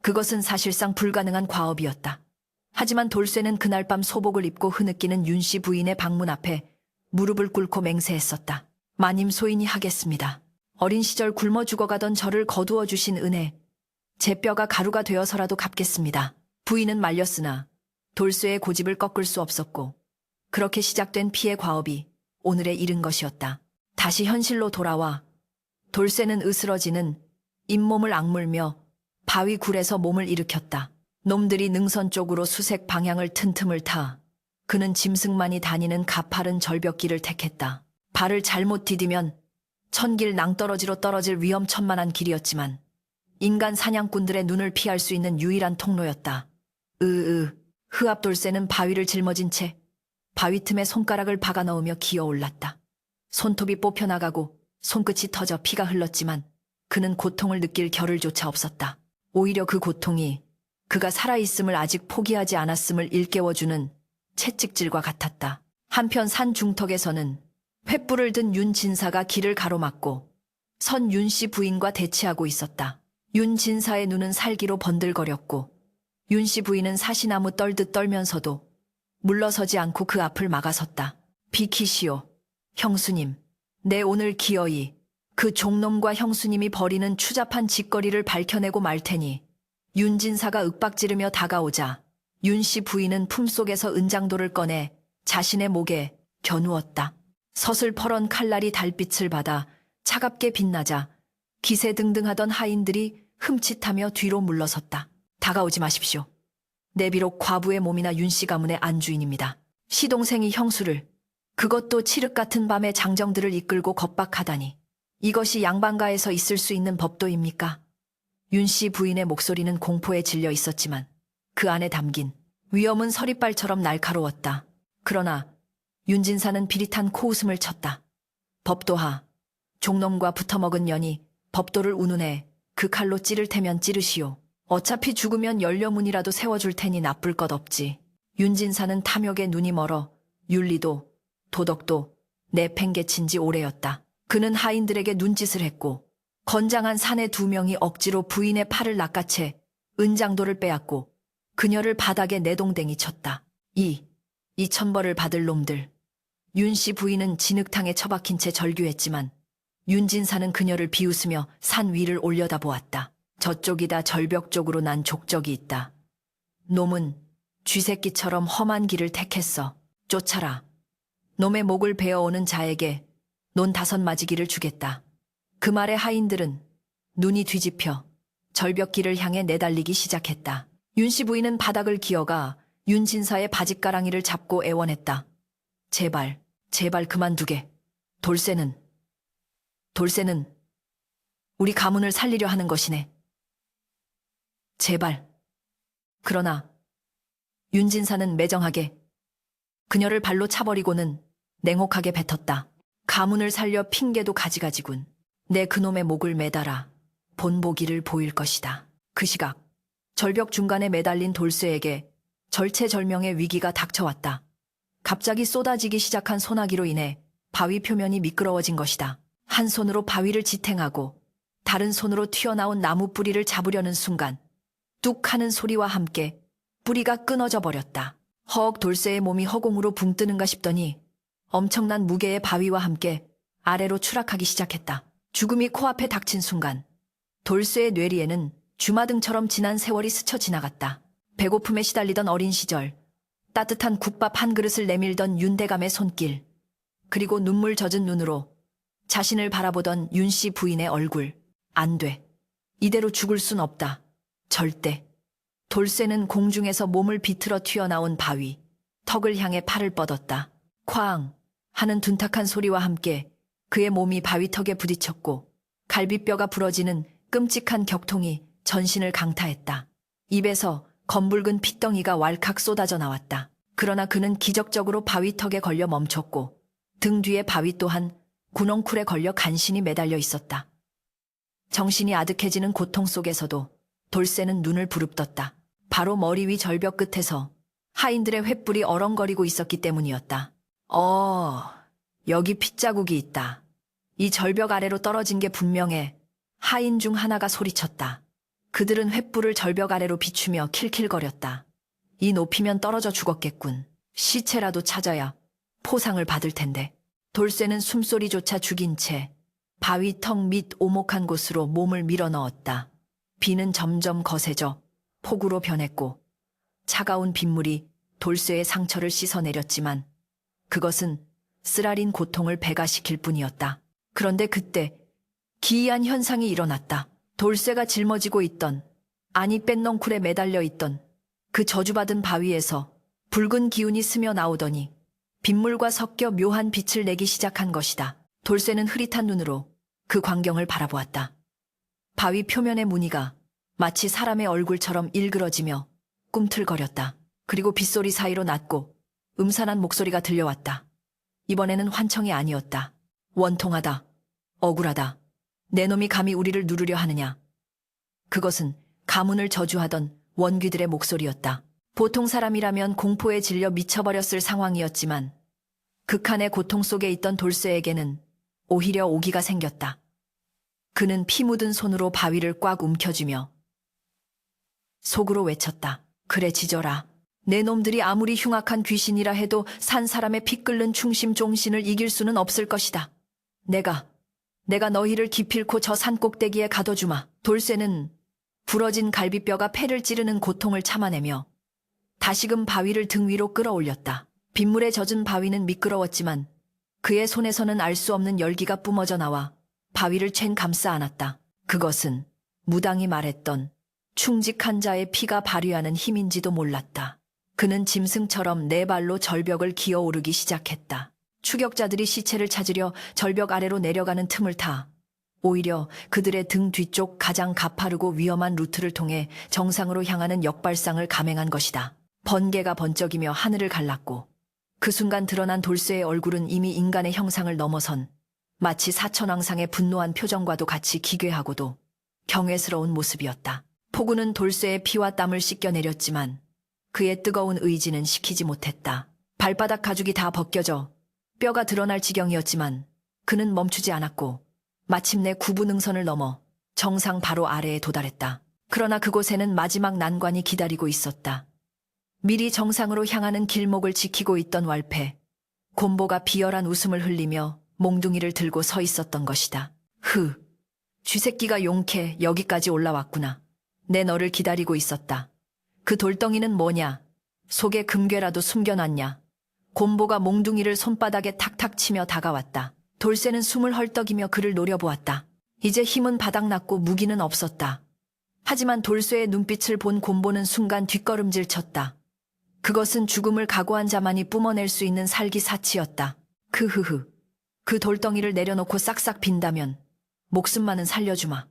그것은 사실상 불가능한 과업이었다. 하지만 돌쇠는 그날 밤 소복을 입고 흐느끼는 윤씨 부인의 방문 앞에 무릎을 꿇고 맹세했었다. 마님 소인이 하겠습니다. 어린 시절 굶어 죽어가던 저를 거두어 주신 은혜, 제 뼈가 가루가 되어서라도 갚겠습니다. 부인은 말렸으나 돌쇠의 고집을 꺾을 수 없었고 그렇게 시작된 피해 과업이 오늘에 이른 것이었다. 다시 현실로 돌아와 돌쇠는 으스러지는 잇몸을 악물며 바위 굴에서 몸을 일으켰다. 놈들이 능선 쪽으로 수색 방향을 튼틈을 타 그는 짐승만이 다니는 가파른 절벽길을 택했다. 발을 잘못 디디면 천길 낭떠러지로 떨어질 위험천만한 길이었지만 인간 사냥꾼들의 눈을 피할 수 있는 유일한 통로였다. 흐압돌쇠는 바위를 짊어진 채 바위 틈에 손가락을 박아 넣으며 기어 올랐다. 손톱이 뽑혀나가고 손끝이 터져 피가 흘렀지만 그는 고통을 느낄 겨를조차 없었다. 오히려 그 고통이 그가 살아있음을 아직 포기하지 않았음을 일깨워주는 채찍질과 같았다. 한편 산 중턱에서는 횃불을 든 윤진사가 길을 가로막고 선 윤씨 부인과 대치하고 있었다. 윤진사의 눈은 살기로 번들거렸고 윤씨 부인은 사시나무 떨듯 떨면서도 물러서지 않고 그 앞을 막아섰다. 비키시오. 형수님, 내 오늘 기어이 그 종놈과 형수님이 벌이는 추잡한 짓거리를 밝혀내고 말 테니. 윤진사가 윽박지르며 다가오자 윤씨 부인은 품속에서 은장도를 꺼내 자신의 목에 겨누었다. 서슬퍼런 칼날이 달빛을 받아 차갑게 빛나자 기세등등하던 하인들이 흠칫하며 뒤로 물러섰다. 다가오지 마십시오. 내 비록 과부의 몸이나 윤씨 가문의 안주인입니다. 시동생이 형수를, 그것도 칠흑 같은 밤에 장정들을 이끌고 겁박하다니. 이것이 양반가에서 있을 수 있는 법도입니까? 윤씨 부인의 목소리는 공포에 질려 있었지만 그 안에 담긴 위험은 서리발처럼 날카로웠다. 그러나 윤진사는 비릿한 코웃음을 쳤다. 법도하, 종놈과 붙어먹은 년이 법도를 운운해 그 칼로 찌를 테면 찌르시오. 어차피 죽으면 연료문이라도 세워줄 테니 나쁠 것 없지. 윤진사는 탐욕에 눈이 멀어 윤리도 도덕도 내팽개친 지 오래였다. 그는 하인들에게 눈짓을 했고 건장한 사내 2명이 억지로 부인의 팔을 낚아채 은장도를 빼앗고 그녀를 바닥에 내동댕이 쳤다. 이 천벌을 받을 놈들. 윤씨 부인은 진흙탕에 처박힌 채 절규했지만 윤진사는 그녀를 비웃으며 산 위를 올려다보았다. 저쪽이다. 절벽 쪽으로 난 족적이 있다. 놈은 쥐새끼처럼 험한 길을 택했어. 쫓아라. 놈의 목을 베어오는 자에게 논 5 맞이기를 주겠다. 그 말에 하인들은 눈이 뒤집혀 절벽길을 향해 내달리기 시작했다. 윤씨 부인은 바닥을 기어가 윤진사의 바짓가랑이를 잡고 애원했다. 제발, 제발 그만두게. 돌쇠는 우리 가문을 살리려 하는 것이네. 제발. 그러나 윤진사는 매정하게 그녀를 발로 차버리고는 냉혹하게 뱉었다. 가문을 살려 핑계도 가지가지군. 내 그놈의 목을 매달아 본보기를 보일 것이다. 그 시각 절벽 중간에 매달린 돌쇠에게 절체절명의 위기가 닥쳐왔다. 갑자기 쏟아지기 시작한 소나기로 인해 바위 표면이 미끄러워진 것이다. 한 손으로 바위를 지탱하고 다른 손으로 튀어나온 나무 뿌리를 잡으려는 순간 뚝 하는 소리와 함께 뿌리가 끊어져 버렸다. 허억 돌쇠의 몸이 허공으로 붕 뜨는가 싶더니 엄청난 무게의 바위와 함께 아래로 추락하기 시작했다. 죽음이 코앞에 닥친 순간 돌쇠의 뇌리에는 주마등처럼 지난 세월이 스쳐 지나갔다. 배고픔에 시달리던 어린 시절, 따뜻한 국밥 한 그릇을 내밀던 윤대감의 손길, 그리고 눈물 젖은 눈으로 자신을 바라보던 윤씨 부인의 얼굴. 안 돼. 이대로 죽을 순 없다. 절대. 돌쇠는 공중에서 몸을 비틀어 튀어나온 바위, 턱을 향해 팔을 뻗었다. 쾅 하는 둔탁한 소리와 함께 그의 몸이 바위턱에 부딪혔고 갈비뼈가 부러지는 끔찍한 격통이 전신을 강타했다. 입에서 검붉은 핏덩이가 왈칵 쏟아져 나왔다. 그러나 그는 기적적으로 바위턱에 걸려 멈췄고 등 뒤에 바위 또한 군엉쿨에 걸려 간신히 매달려 있었다. 정신이 아득해지는 고통 속에서도 돌쇠는 눈을 부릅떴다. 바로 머리 위 절벽 끝에서 하인들의 횃불이 어렁거리고 있었기 때문이었다. 여기 핏자국이 있다. 이 절벽 아래로 떨어진 게 분명해. 하인 중 하나가 소리쳤다. 그들은 횃불을 절벽 아래로 비추며 킬킬거렸다. 이 높이면 떨어져 죽었겠군. 시체라도 찾아야 포상을 받을 텐데. 돌쇠는 숨소리조차 죽인 채 바위 턱 밑 오목한 곳으로 몸을 밀어넣었다. 비는 점점 거세져 폭우로 변했고 차가운 빗물이 돌쇠의 상처를 씻어내렸지만 그것은 쓰라린 고통을 배가시킬 뿐이었다. 그런데 그때 기이한 현상이 일어났다. 돌쇠가 짊어지고 있던, 아니 뺀넝쿨에 매달려 있던 그 저주받은 바위에서 붉은 기운이 스며 나오더니 빗물과 섞여 묘한 빛을 내기 시작한 것이다. 돌쇠는 흐릿한 눈으로 그 광경을 바라보았다. 바위 표면의 무늬가 마치 사람의 얼굴처럼 일그러지며 꿈틀거렸다. 그리고 빗소리 사이로 낮고 음산한 목소리가 들려왔다. 이번에는 환청이 아니었다. 원통하다. 억울하다. 내 놈이 감히 우리를 누르려 하느냐. 그것은 가문을 저주하던 원귀들의 목소리였다. 보통 사람이라면 공포에 질려 미쳐버렸을 상황이었지만 극한의 고통 속에 있던 돌쇠에게는 오히려 오기가 생겼다. 그는 피 묻은 손으로 바위를 꽉 움켜쥐며 속으로 외쳤다. 그래 지져라. 내 놈들이 아무리 흉악한 귀신이라 해도 산 사람의 피 끓는 충심 종신을 이길 수는 없을 것이다. 내가 너희를 기필코 저 산 꼭대기에 가둬주마. 돌쇠는 부러진 갈비뼈가 폐를 찌르는 고통을 참아내며 다시금 바위를 등 위로 끌어올렸다. 빗물에 젖은 바위는 미끄러웠지만 그의 손에서는 알 수 없는 열기가 뿜어져 나와 바위를 챈 감싸 안았다. 그것은 무당이 말했던 충직한 자의 피가 발휘하는 힘인지도 몰랐다. 그는 짐승처럼 네 발로 절벽을 기어오르기 시작했다. 추격자들이 시체를 찾으려 절벽 아래로 내려가는 틈을 타 오히려 그들의 등 뒤쪽 가장 가파르고 위험한 루트를 통해 정상으로 향하는 역발상을 감행한 것이다. 번개가 번쩍이며 하늘을 갈랐고 그 순간 드러난 돌쇠의 얼굴은 이미 인간의 형상을 넘어선 마치 사천왕상의 분노한 표정과도 같이 기괴하고도 경외스러운 모습이었다. 폭우는 돌쇠의 피와 땀을 씻겨내렸지만 그의 뜨거운 의지는 식히지 못했다. 발바닥 가죽이 다 벗겨져 뼈가 드러날 지경이었지만 그는 멈추지 않았고 마침내 구부능선을 넘어 정상 바로 아래에 도달했다. 그러나 그곳에는 마지막 난관이 기다리고 있었다. 미리 정상으로 향하는 길목을 지키고 있던 왈패, 곰보가 비열한 웃음을 흘리며 몽둥이를 들고 서 있었던 것이다. 쥐새끼가 용케 여기까지 올라왔구나. 내 너를 기다리고 있었다. 그 돌덩이는 뭐냐? 속에 금괴라도 숨겨놨냐? 곰보가 몽둥이를 손바닥에 탁탁 치며 다가왔다. 돌쇠는 숨을 헐떡이며 그를 노려보았다. 이제 힘은 바닥났고 무기는 없었다. 하지만 돌쇠의 눈빛을 본 곰보는 순간 뒷걸음질 쳤다. 그것은 죽음을 각오한 자만이 뿜어낼 수 있는 살기사치였다. 그 돌덩이를 내려놓고 싹싹 빈다면 목숨만은 살려주마.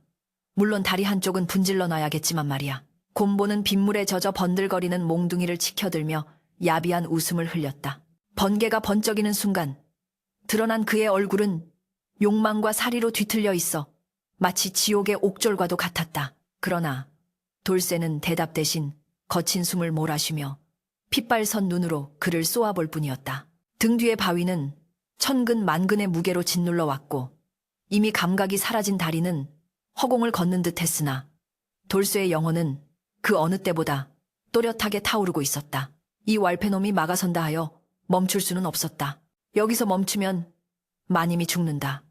물론 다리 한쪽은 분질러 놔야겠지만 말이야. 곰보는 빗물에 젖어 번들거리는 몽둥이를 치켜들며 야비한 웃음을 흘렸다. 번개가 번쩍이는 순간 드러난 그의 얼굴은 욕망과 사리로 뒤틀려 있어 마치 지옥의 옥졸과도 같았다. 그러나 돌쇠는 대답 대신 거친 숨을 몰아쉬며 핏발선 눈으로 그를 쏘아볼 뿐이었다. 등 뒤의 바위는 천근 만근의 무게로 짓눌러 왔고 이미 감각이 사라진 다리는 허공을 걷는 듯 했으나 돌쇠의 영혼은 그 어느 때보다 또렷하게 타오르고 있었다. 이 왈패놈이 막아선다 하여 멈출 수는 없었다. 여기서 멈추면 마님이 죽는다.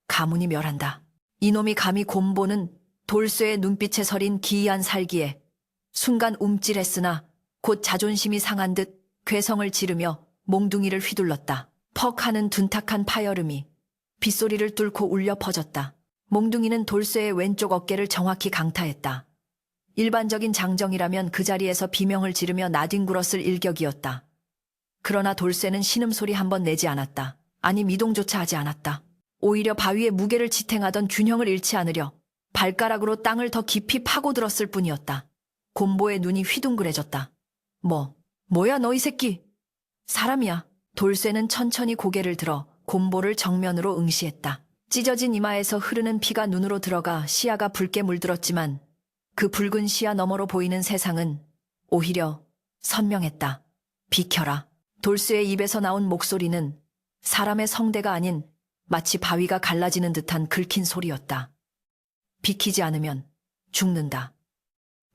가문이 멸한다. 이놈이 감히 곰보는 돌쇠의 눈빛에 서린 기이한 살기에 순간 움찔했으나 곧 자존심이 상한 듯 괴성을 지르며 몽둥이를 휘둘렀다. 퍽 하는 둔탁한 파열음이 빗소리를 뚫고 울려 퍼졌다. 몽둥이는 돌쇠의 왼쪽 어깨를 정확히 강타했다. 일반적인 장정이라면 그 자리에서 비명을 지르며 나뒹굴었을 일격이었다. 그러나 돌쇠는 신음소리 한 번 내지 않았다. 아니 미동조차 하지 않았다. 오히려 바위의 무게를 지탱하던 균형을 잃지 않으려 발가락으로 땅을 더 깊이 파고들었을 뿐이었다. 곰보의 눈이 휘둥그레졌다. 뭐야 너 이 새끼. 사람이야. 돌쇠는 천천히 고개를 들어 곰보를 정면으로 응시했다. 찢어진 이마에서 흐르는 피가 눈으로 들어가 시야가 붉게 물들었지만 그 붉은 시야 너머로 보이는 세상은 오히려 선명했다. 비켜라. 돌쇠의 입에서 나온 목소리는 사람의 성대가 아닌 마치 바위가 갈라지는 듯한 긁힌 소리였다. 비키지 않으면 죽는다.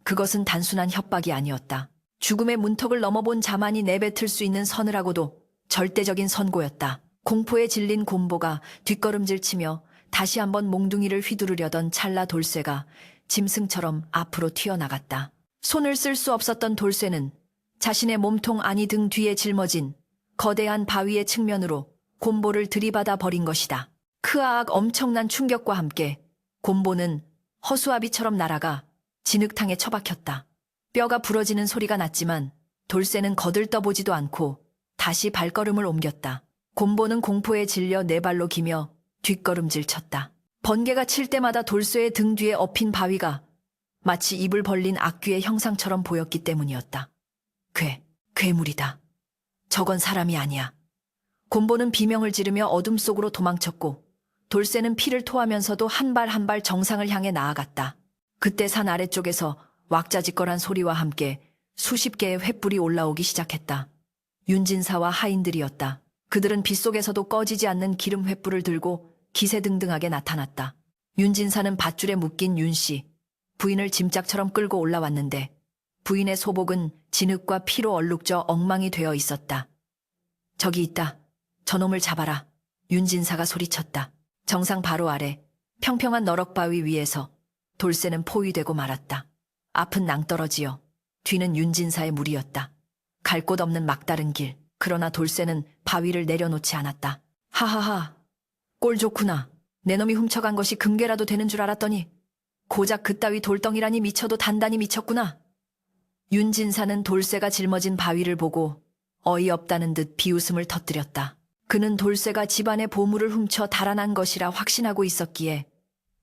그것은 단순한 협박이 아니었다. 죽음의 문턱을 넘어본 자만이 내뱉을 수 있는 서늘하고도 절대적인 선고였다. 공포에 질린 곰보가 뒷걸음질치며 다시 한번 몽둥이를 휘두르려던 찰나 돌쇠가 짐승처럼 앞으로 튀어나갔다. 손을 쓸 수 없었던 돌쇠는 자신의 몸통 아니 등 뒤에 짊어진 거대한 바위의 측면으로 곰보를 들이받아 버린 것이다. 크아악 엄청난 충격과 함께 곰보는 허수아비처럼 날아가 진흙탕에 처박혔다. 뼈가 부러지는 소리가 났지만 돌쇠는 거들떠보지도 않고 다시 발걸음을 옮겼다. 곰보는 공포에 질려 네 발로 기며 뒷걸음질 쳤다. 번개가 칠 때마다 돌쇠의 등 뒤에 엎인 바위가 마치 입을 벌린 악귀의 형상처럼 보였기 때문이었다. 괴물이다. 저건 사람이 아니야. 곰보는 비명을 지르며 어둠 속으로 도망쳤고 돌쇠는 피를 토하면서도 한 발 한 발 정상을 향해 나아갔다. 그때 산 아래쪽에서 왁자지껄한 소리와 함께 수십 개의 횃불이 올라오기 시작했다. 윤진사와 하인들이었다. 그들은 빗속에서도 꺼지지 않는 기름 횃불을 들고 기세등등하게 나타났다. 윤진사는 밧줄에 묶인 윤씨, 부인을 짐짝처럼 끌고 올라왔는데 부인의 소복은 진흙과 피로 얼룩져 엉망이 되어 있었다. 저기 있다. 저놈을 잡아라. 윤진사가 소리쳤다. 정상 바로 아래 평평한 너럭바위 위에서 돌쇠는 포위되고 말았다. 앞은 낭떠러지여 뒤는 윤진사의 무리였다. 갈 곳 없는 막다른 길. 그러나 돌쇠는 바위를 내려놓지 않았다. 하하하. 꼴 좋구나. 내 놈이 훔쳐간 것이 금괴라도 되는 줄 알았더니 고작 그따위 돌덩이라니 미쳐도 단단히 미쳤구나. 윤진사는 돌쇠가 짊어진 바위를 보고 어이없다는 듯 비웃음을 터뜨렸다. 그는 돌쇠가 집안의 보물을 훔쳐 달아난 것이라 확신하고 있었기에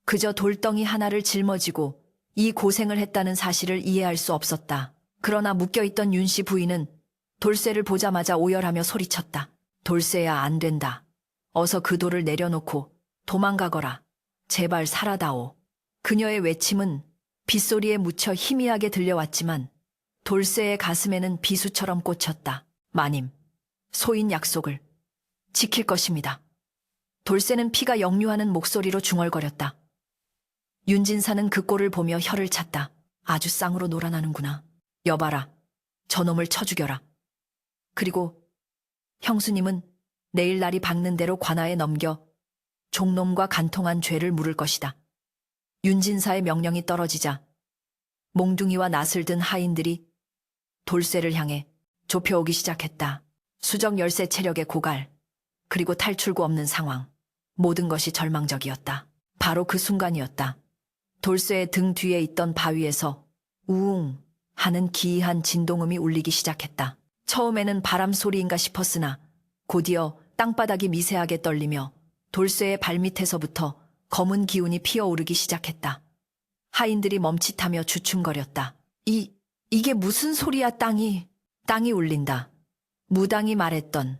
그저 돌덩이 하나를 짊어지고 이 고생을 했다는 사실을 이해할 수 없었다. 그러나 묶여있던 윤씨 부인은 돌쇠를 보자마자 오열하며 소리쳤다. 돌쇠야 안 된다. 어서 그 돌을 내려놓고 도망가거라. 제발 살아다오. 그녀의 외침은 빗소리에 묻혀 희미하게 들려왔지만 돌쇠의 가슴에는 비수처럼 꽂혔다. 마님, 소인 약속을 지킬 것입니다. 돌쇠는 피가 역류하는 목소리로 중얼거렸다. 윤진사는 그 꼴을 보며 혀를 찼다. 아주 쌍으로 놀아나는구나. 여봐라. 저놈을 쳐 죽여라. 그리고 형수님은 내일 날이 밝는 대로 관아에 넘겨 종놈과 간통한 죄를 물을 것이다. 윤진사의 명령이 떨어지자 몽둥이와 낫을 든 하인들이 돌쇠를 향해 좁혀오기 시작했다. 수적 열세 체력의 고갈, 그리고 탈출구 없는 상황. 모든 것이 절망적이었다. 바로 그 순간이었다. 돌쇠의 등 뒤에 있던 바위에서 우웅 하는 기이한 진동음이 울리기 시작했다. 처음에는 바람 소리인가 싶었으나 곧이어 땅바닥이 미세하게 떨리며 돌쇠의 발밑에서부터 검은 기운이 피어오르기 시작했다. 하인들이 멈칫하며 주춤거렸다. 이게 무슨 소리야 땅이 울린다. 무당이 말했던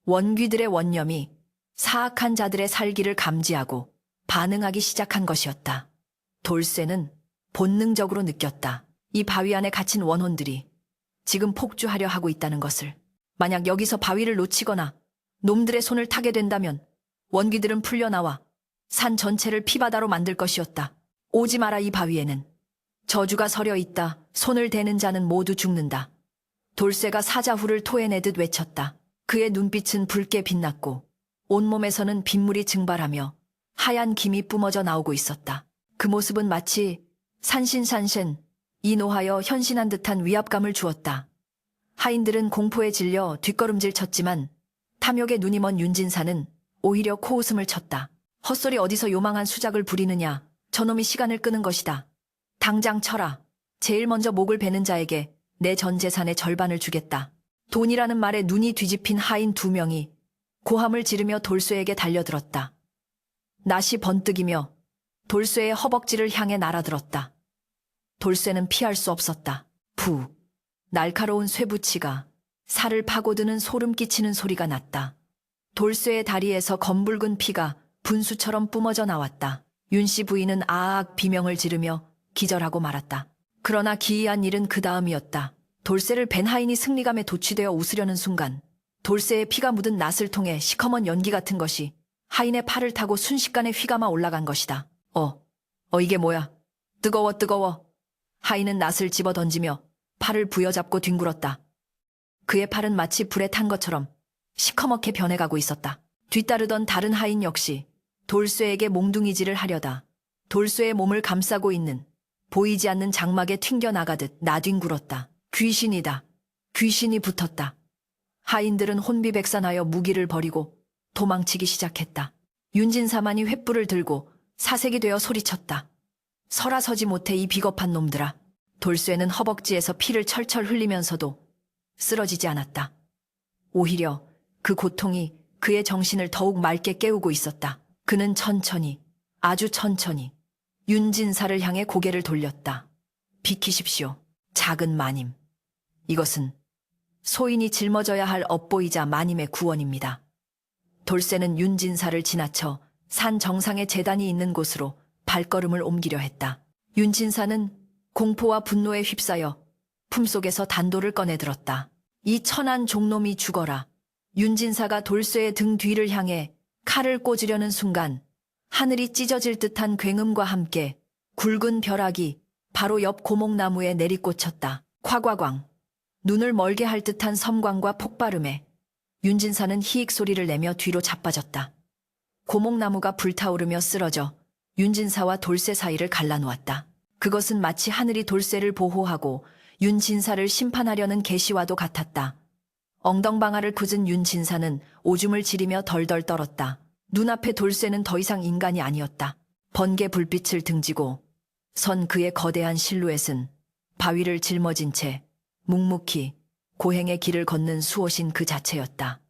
원귀들의 원념이 사악한 자들의 살기를 감지하고 반응하기 시작한 것이었다. 돌쇠는 본능적으로 느꼈다. 이 바위 안에 갇힌 원혼들이 지금 폭주하려 하고 있다는 것을. 만약 여기서 바위를 놓치거나 놈들의 손을 타게 된다면 원기들은 풀려나와 산 전체를 피바다로 만들 것이었다. 오지 마라. 이 바위에는 저주가 서려 있다. 손을 대는 자는 모두 죽는다. 돌쇠가 사자후를 토해내듯 외쳤다. 그의 눈빛은 붉게 빛났고 온몸에서는 빗물이 증발하며 하얀 김이 뿜어져 나오고 있었다. 그 모습은 마치 산신산신 이노하여 현신한 듯한 위압감을 주었다. 하인들은 공포에 질려 뒷걸음질 쳤지만 탐욕에 눈이 먼 윤진사는 오히려 코웃음을 쳤다. 헛소리 어디서 요망한 수작을 부리느냐. 저놈이 시간을 끄는 것이다. 당장 쳐라. 제일 먼저 목을 베는 자에게 내 전 재산의 절반을 주겠다. 돈이라는 말에 눈이 뒤집힌 하인 2명이 고함을 지르며 돌쇠에게 달려들었다. 낫이 번뜩이며 돌쇠의 허벅지를 향해 날아들었다. 돌쇠는 피할 수 없었다. 부. 날카로운 쇠붙이가 살을 파고드는 소름 끼치는 소리가 났다. 돌쇠의 다리에서 검붉은 피가 분수처럼 뿜어져 나왔다. 윤씨 부인은 아악 비명을 지르며 기절하고 말았다. 그러나 기이한 일은 그 다음이었다. 돌쇠를 벤 하인이 승리감에 도취되어 웃으려는 순간 돌쇠의 피가 묻은 낫을 통해 시커먼 연기 같은 것이 하인의 팔을 타고 순식간에 휘감아 올라간 것이다. 이게 뭐야? 뜨거워. 하인은 낫을 집어 던지며 팔을 부여잡고 뒹굴었다. 그의 팔은 마치 불에 탄 것처럼 시커멓게 변해가고 있었다. 뒤따르던 다른 하인 역시 돌쇠에게 몽둥이질을 하려다 돌쇠의 몸을 감싸고 있는 보이지 않는 장막에 튕겨나가듯 나뒹굴었다. 귀신이다. 귀신이 붙었다. 하인들은 혼비백산하여 무기를 버리고 도망치기 시작했다. 윤진사만이 횃불을 들고 사색이 되어 소리쳤다. 설아서지 못해 이 비겁한 놈들아. 돌쇠는 허벅지에서 피를 철철 흘리면서도 쓰러지지 않았다. 오히려 그 고통이 그의 정신을 더욱 맑게 깨우고 있었다. 그는 천천히, 아주 천천히 윤진사를 향해 고개를 돌렸다. 비키십시오. 작은 마님. 이것은 소인이 짊어져야 할 업보이자 마님의 구원입니다. 돌쇠는 윤진사를 지나쳐 산 정상에 제단이 있는 곳으로 발걸음을 옮기려 했다. 윤진사는 공포와 분노에 휩싸여 품속에서 단도를 꺼내들었다. 이 천한 종놈이 죽어라. 윤진사가 돌쇠의 등 뒤를 향해 칼을 꽂으려는 순간 하늘이 찢어질 듯한 굉음과 함께 굵은 벼락이 바로 옆 고목나무에 내리꽂혔다. 콱과광. 눈을 멀게 할 듯한 섬광과 폭발음에 윤진사는 히익 소리를 내며 뒤로 자빠졌다. 고목나무가 불타오르며 쓰러져 윤진사와 돌쇠 사이를 갈라놓았다. 그것은 마치 하늘이 돌쇠를 보호하고 윤진사를 심판하려는 계시와도 같았다. 엉덩방아를 굳은 윤진사는 오줌을 지리며 덜덜 떨었다. 눈앞의 돌쇠는 더 이상 인간이 아니었다. 번개 불빛을 등지고 선 그의 거대한 실루엣은 바위를 짊어진 채 묵묵히 고행의 길을 걷는 수호신 그 자체였다.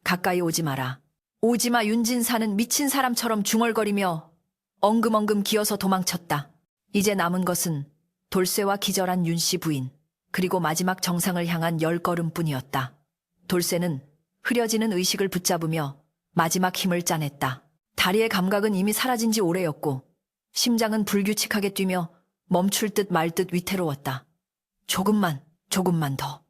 가까이 오지 마라. 오지마. 윤진사는 미친 사람처럼 중얼거리며 엉금엉금 기어서 도망쳤다. 이제 남은 것은 돌쇠와 기절한 윤씨 부인, 그리고 마지막 정상을 향한 10걸음뿐이었다. 돌쇠는 흐려지는 의식을 붙잡으며 마지막 힘을 짜냈다. 다리의 감각은 이미 사라진 지 오래였고 심장은 불규칙하게 뛰며 멈출 듯 말 듯 위태로웠다. 조금만 더.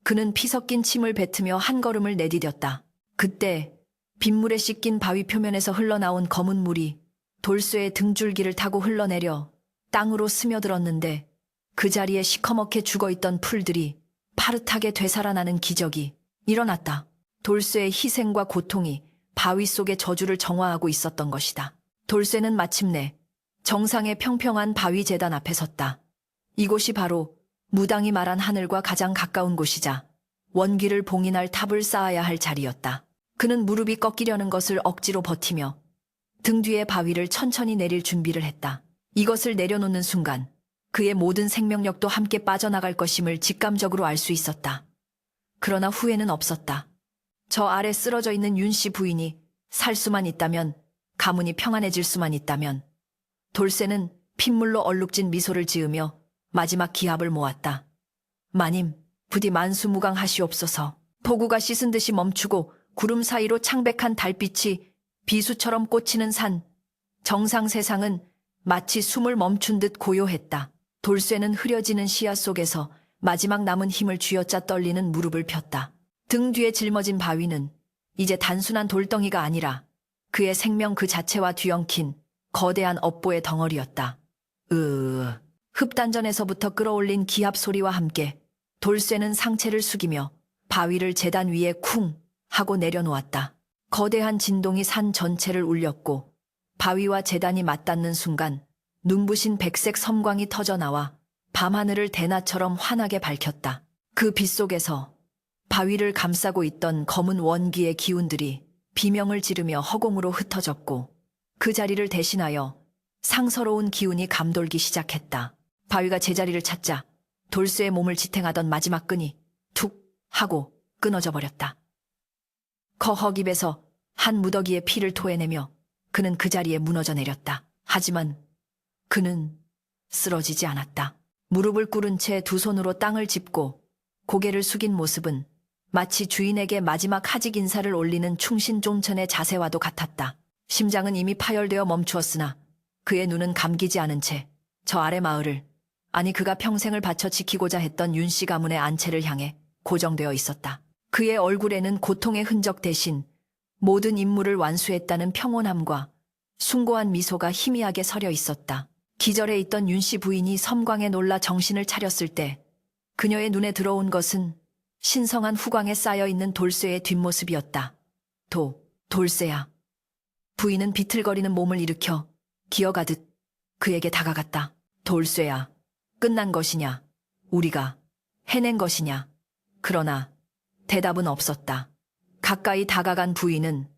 그는 피 섞인 침을 뱉으며 한 걸음을 내디뎠다. 그때 빗물에 씻긴 바위 표면에서 흘러나온 검은 물이 돌쇠의 등줄기를 타고 흘러내려 땅으로 스며들었는데 그 자리에 시커멓게 죽어있던 풀들이 파릇하게 되살아나는 기적이 일어났다. 돌쇠의 희생과 고통이 바위 속의 저주를 정화하고 있었던 것이다. 돌쇠는 마침내 정상의 평평한 바위 제단 앞에 섰다. 이곳이 바로 무당이 말한 하늘과 가장 가까운 곳이자 원기를 봉인할 탑을 쌓아야 할 자리였다. 그는 무릎이 꺾이려는 것을 억지로 버티며 등 뒤에 바위를 천천히 내릴 준비를 했다. 이것을 내려놓는 순간 그의 모든 생명력도 함께 빠져나갈 것임을 직감적으로 알 수 있었다. 그러나 후회는 없었다. 저 아래 쓰러져 있는 윤씨 부인이 살 수만 있다면, 가문이 평안해질 수만 있다면. 돌쇠는 핏물로 얼룩진 미소를 지으며 마지막 기합을 모았다. 마님, 부디 만수무강하시옵소서. 폭우가 씻은 듯이 멈추고 구름 사이로 창백한 달빛이 비수처럼 꽂히는 산, 정상 세상은 마치 숨을 멈춘 듯 고요했다. 돌쇠는 흐려지는 시야 속에서 마지막 남은 힘을 쥐어짜 떨리는 무릎을 폈다. 등 뒤에 짊어진 바위는 이제 단순한 돌덩이가 아니라 그의 생명 그 자체와 뒤엉킨 거대한 업보의 덩어리였다. 흡단전에서부터 끌어올린 기합 소리와 함께 돌쇠는 상체를 숙이며 바위를 제단 위에 쿵 하고 내려놓았다. 거대한 진동이 산 전체를 울렸고 바위와 제단이 맞닿는 순간 눈부신 백색 섬광이 터져나와 밤하늘을 대낮처럼 환하게 밝혔다. 그 빛 속에서 바위를 감싸고 있던 검은 원기의 기운들이 비명을 지르며 허공으로 흩어졌고 그 자리를 대신하여 상서로운 기운이 감돌기 시작했다. 바위가 제자리를 찾자 돌쇠의 몸을 지탱하던 마지막 끈이 툭 하고 끊어져 버렸다. 거헉 입에서 한 무더기의 피를 토해내며 그는 그 자리에 무너져 내렸다. 하지만 그는 쓰러지지 않았다. 무릎을 꿇은 채 두 손으로 땅을 짚고 고개를 숙인 모습은 마치 주인에게 마지막 하직 인사를 올리는 충신종천의 자세와도 같았다. 심장은 이미 파열되어 멈추었으나 그의 눈은 감기지 않은 채 저 아래 마을을, 아니 그가 평생을 바쳐 지키고자 했던 윤씨 가문의 안채를 향해 고정되어 있었다. 그의 얼굴에는 고통의 흔적 대신 모든 임무를 완수했다는 평온함과 숭고한 미소가 희미하게 서려 있었다. 기절해 있던 윤씨 부인이 섬광에 놀라 정신을 차렸을 때 그녀의 눈에 들어온 것은 신성한 후광에 쌓여있는 돌쇠의 뒷모습이었다. 돌쇠야. 부인은 비틀거리는 몸을 일으켜 기어가듯 그에게 다가갔다. 돌쇠야, 끝난 것이냐? 우리가 해낸 것이냐? 그러나 대답은 없었다. 가까이 다가간 부인은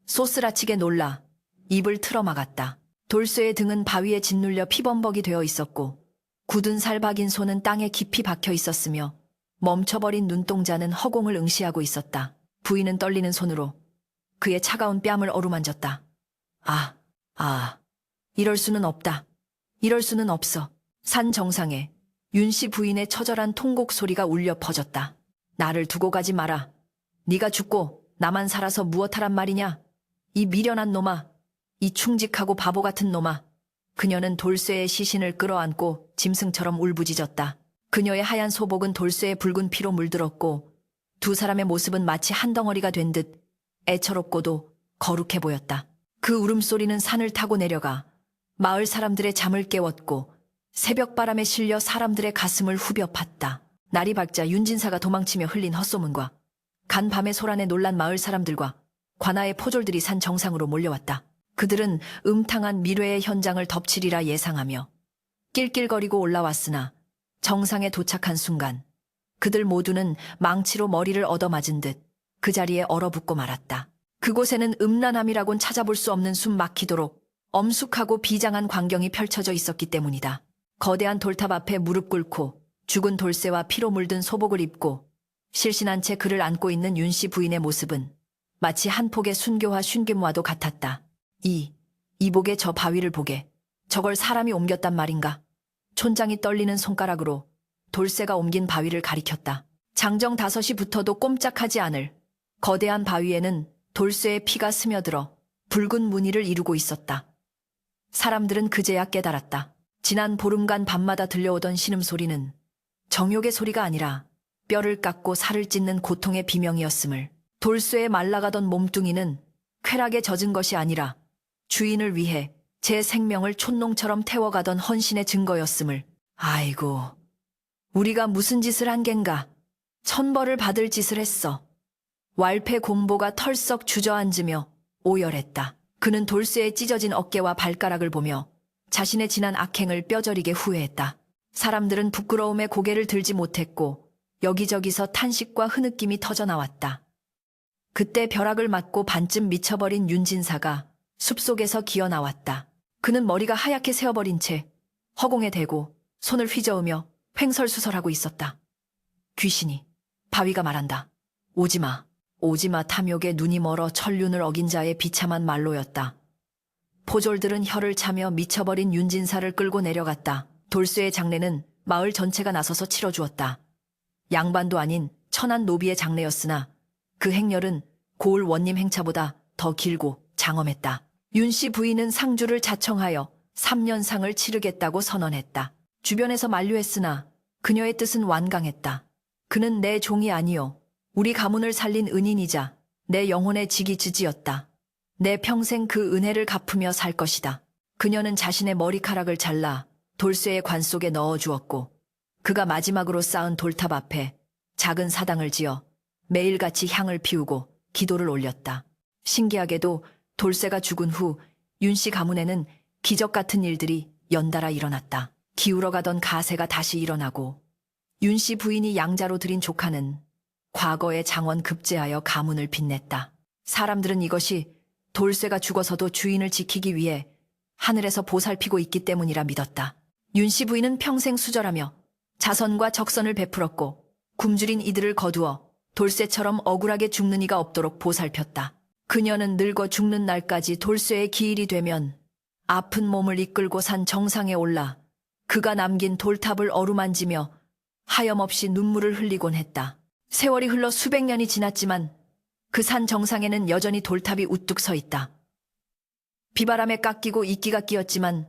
소스라치게 놀라 입을 틀어막았다. 돌쇠의 등은 바위에 짓눌려 피범벅이 되어 있었고 굳은 살 박인 손은 땅에 깊이 박혀 있었으며 멈춰버린 눈동자는 허공을 응시하고 있었다. 부인은 떨리는 손으로 그의 차가운 뺨을 어루만졌다. 이럴 수는 없다. 이럴 수는 없어. 산 정상에 윤씨 부인의 처절한 통곡 소리가 울려 퍼졌다. 나를 두고 가지 마라. 네가 죽고 나만 살아서 무엇하란 말이냐? 이 미련한 놈아. 이 충직하고 바보 같은 놈아. 그녀는 돌쇠의 시신을 끌어안고 짐승처럼 울부짖었다. 그녀의 하얀 소복은 돌쇠의 붉은 피로 물들었고 두 사람의 모습은 마치 한 덩어리가 된 듯 애처롭고도 거룩해 보였다. 그 울음소리는 산을 타고 내려가 마을 사람들의 잠을 깨웠고 새벽바람에 실려 사람들의 가슴을 후벼 팠다. 날이 밝자 윤진사가 도망치며 흘린 헛소문과 간밤의 소란에 놀란 마을 사람들과 관아의 포졸들이 산 정상으로 몰려왔다. 그들은 음탕한 미래의 현장을 덮치리라 예상하며 낄낄거리고 올라왔으나 정상에 도착한 순간 그들 모두는 망치로 머리를 얻어맞은 듯 그 자리에 얼어붙고 말았다. 그곳에는 음란함이라곤 찾아볼 수 없는 숨 막히도록 엄숙하고 비장한 광경이 펼쳐져 있었기 때문이다. 거대한 돌탑 앞에 무릎 꿇고 죽은 돌쇠와 피로 물든 소복을 입고 실신한 채 그를 안고 있는 윤씨 부인의 모습은 마치 한 폭의 순교와 쉰김과도 같았다. 이복에 저 바위를 보게. 저걸 사람이 옮겼단 말인가? 촌장이 떨리는 손가락으로 돌쇠가 옮긴 바위를 가리켰다. 장정 5시 붙어도 꼼짝하지 않을 거대한 바위에는 돌쇠의 피가 스며들어 붉은 무늬를 이루고 있었다. 사람들은 그제야 깨달았다. 지난 보름간 밤마다 들려오던 신음소리는 정욕의 소리가 아니라 뼈를 깎고 살을 찢는 고통의 비명이었음을, 돌쇠의 말라가던 몸뚱이는 쾌락에 젖은 것이 아니라 주인을 위해 제 생명을 촌농처럼 태워가던 헌신의 증거였음을. 아이고, 우리가 무슨 짓을 한 겐가. 천벌을 받을 짓을 했어. 왈패 공보가 털썩 주저앉으며 오열했다. 그는 돌쇠의 찢어진 어깨와 발가락을 보며 자신의 지난 악행을 뼈저리게 후회했다. 사람들은 부끄러움에 고개를 들지 못했고 여기저기서 탄식과 흐느낌이 터져나왔다. 그때 벼락을 맞고 반쯤 미쳐버린 윤진사가 숲속에서 기어나왔다. 그는 머리가 하얗게 새어버린 채 허공에 대고 손을 휘저으며 횡설수설하고 있었다. 귀신이, 바위가 말한다. 오지마. 오지마. 탐욕에 눈이 멀어 천륜을 어긴 자의 비참한 말로였다. 포졸들은 혀를 차며 미쳐버린 윤진사를 끌고 내려갔다. 돌쇠의 장례는 마을 전체가 나서서 치러주었다. 양반도 아닌 천한 노비의 장례였으나 그 행렬은 고을 원님 행차보다 더 길고 장엄했다. 윤씨 부인은 상주를 자청하여 3년상을 치르겠다고 선언했다. 주변에서 만류했으나 그녀의 뜻은 완강했다. 그는 내 종이 아니요. 우리 가문을 살린 은인이자 내 영혼의 지기즈지였다. 내 평생 그 은혜를 갚으며 살 것이다. 그녀는 자신의 머리카락을 잘라 돌쇠의 관 속에 넣어 주었고 그가 마지막으로 쌓은 돌탑 앞에 작은 사당을 지어 매일같이 향을 피우고 기도를 올렸다. 신기하게도 돌쇠가 죽은 후 윤씨 가문에는 기적 같은 일들이 연달아 일어났다. 기울어가던 가세가 다시 일어나고 윤씨 부인이 양자로 들인 조카는 과거의 장원 급제하여 가문을 빛냈다. 사람들은 이것이 돌쇠가 죽어서도 주인을 지키기 위해 하늘에서 보살피고 있기 때문이라 믿었다. 윤씨 부인은 평생 수절하며 자선과 적선을 베풀었고 굶주린 이들을 거두어 돌쇠처럼 억울하게 죽는 이가 없도록 보살폈다. 그녀는 늙어 죽는 날까지 돌쇠의 기일이 되면 아픈 몸을 이끌고 산 정상에 올라 그가 남긴 돌탑을 어루만지며 하염없이 눈물을 흘리곤 했다. 세월이 흘러 수백 년이 지났지만 그 산 정상에는 여전히 돌탑이 우뚝 서 있다. 비바람에 깎이고 이끼가 끼었지만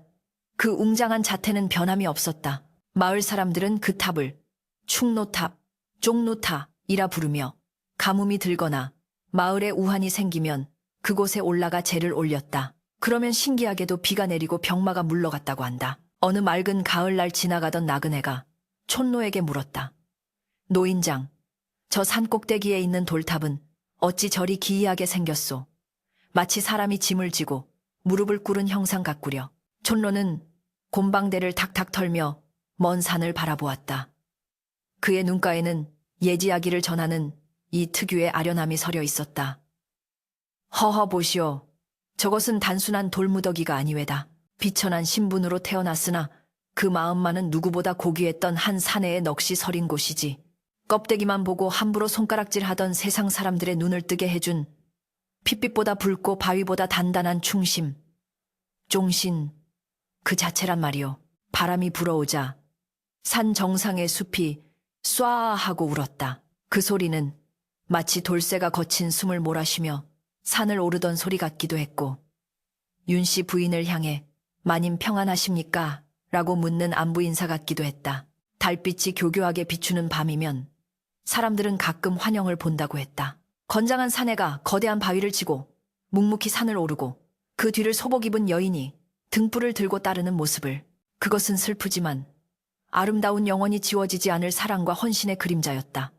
그 웅장한 자태는 변함이 없었다. 마을 사람들은 그 탑을 충노탑, 쪽노탑이라 부르며 가뭄이 들거나 마을에 우환이 생기면 그곳에 올라가 제를 올렸다. 그러면 신기하게도 비가 내리고 병마가 물러갔다고 한다. 어느 맑은 가을날 지나가던 나그네가 촌노에게 물었다. 노인장, 저 산꼭대기에 있는 돌탑은 어찌 저리 기이하게 생겼소? 마치 사람이 짐을 지고 무릎을 꿇은 형상 같구려. 촌노는 곰방대를 탁탁 털며 먼 산을 바라보았다. 그의 눈가에는 예지야기를 전하는 이 특유의 아련함이 서려 있었다. 허허 보시오. 저것은 단순한 돌무더기가 아니외다. 비천한 신분으로 태어났으나 그 마음만은 누구보다 고귀했던 한 사내의 넋이 서린 곳이지. 껍데기만 보고 함부로 손가락질하던 세상 사람들의 눈을 뜨게 해준 핏빛보다 붉고 바위보다 단단한 충심, 쫑신 그 자체란 말이오. 바람이 불어오자 산 정상의 숲이 쏴 하고 울었다. 그 소리는 마치 돌쇠가 거친 숨을 몰아쉬며 산을 오르던 소리 같기도 했고 윤씨 부인을 향해 마님 평안하십니까? 라고 묻는 안부 인사 같기도 했다. 달빛이 교교하게 비추는 밤이면 사람들은 가끔 환영을 본다고 했다. 건장한 사내가 거대한 바위를 치고 묵묵히 산을 오르고 그 뒤를 소복 입은 여인이 등불을 들고 따르는 모습을, 그것은 슬프지만 아름다운 영원히 지워지지 않을 사랑과 헌신의 그림자였다.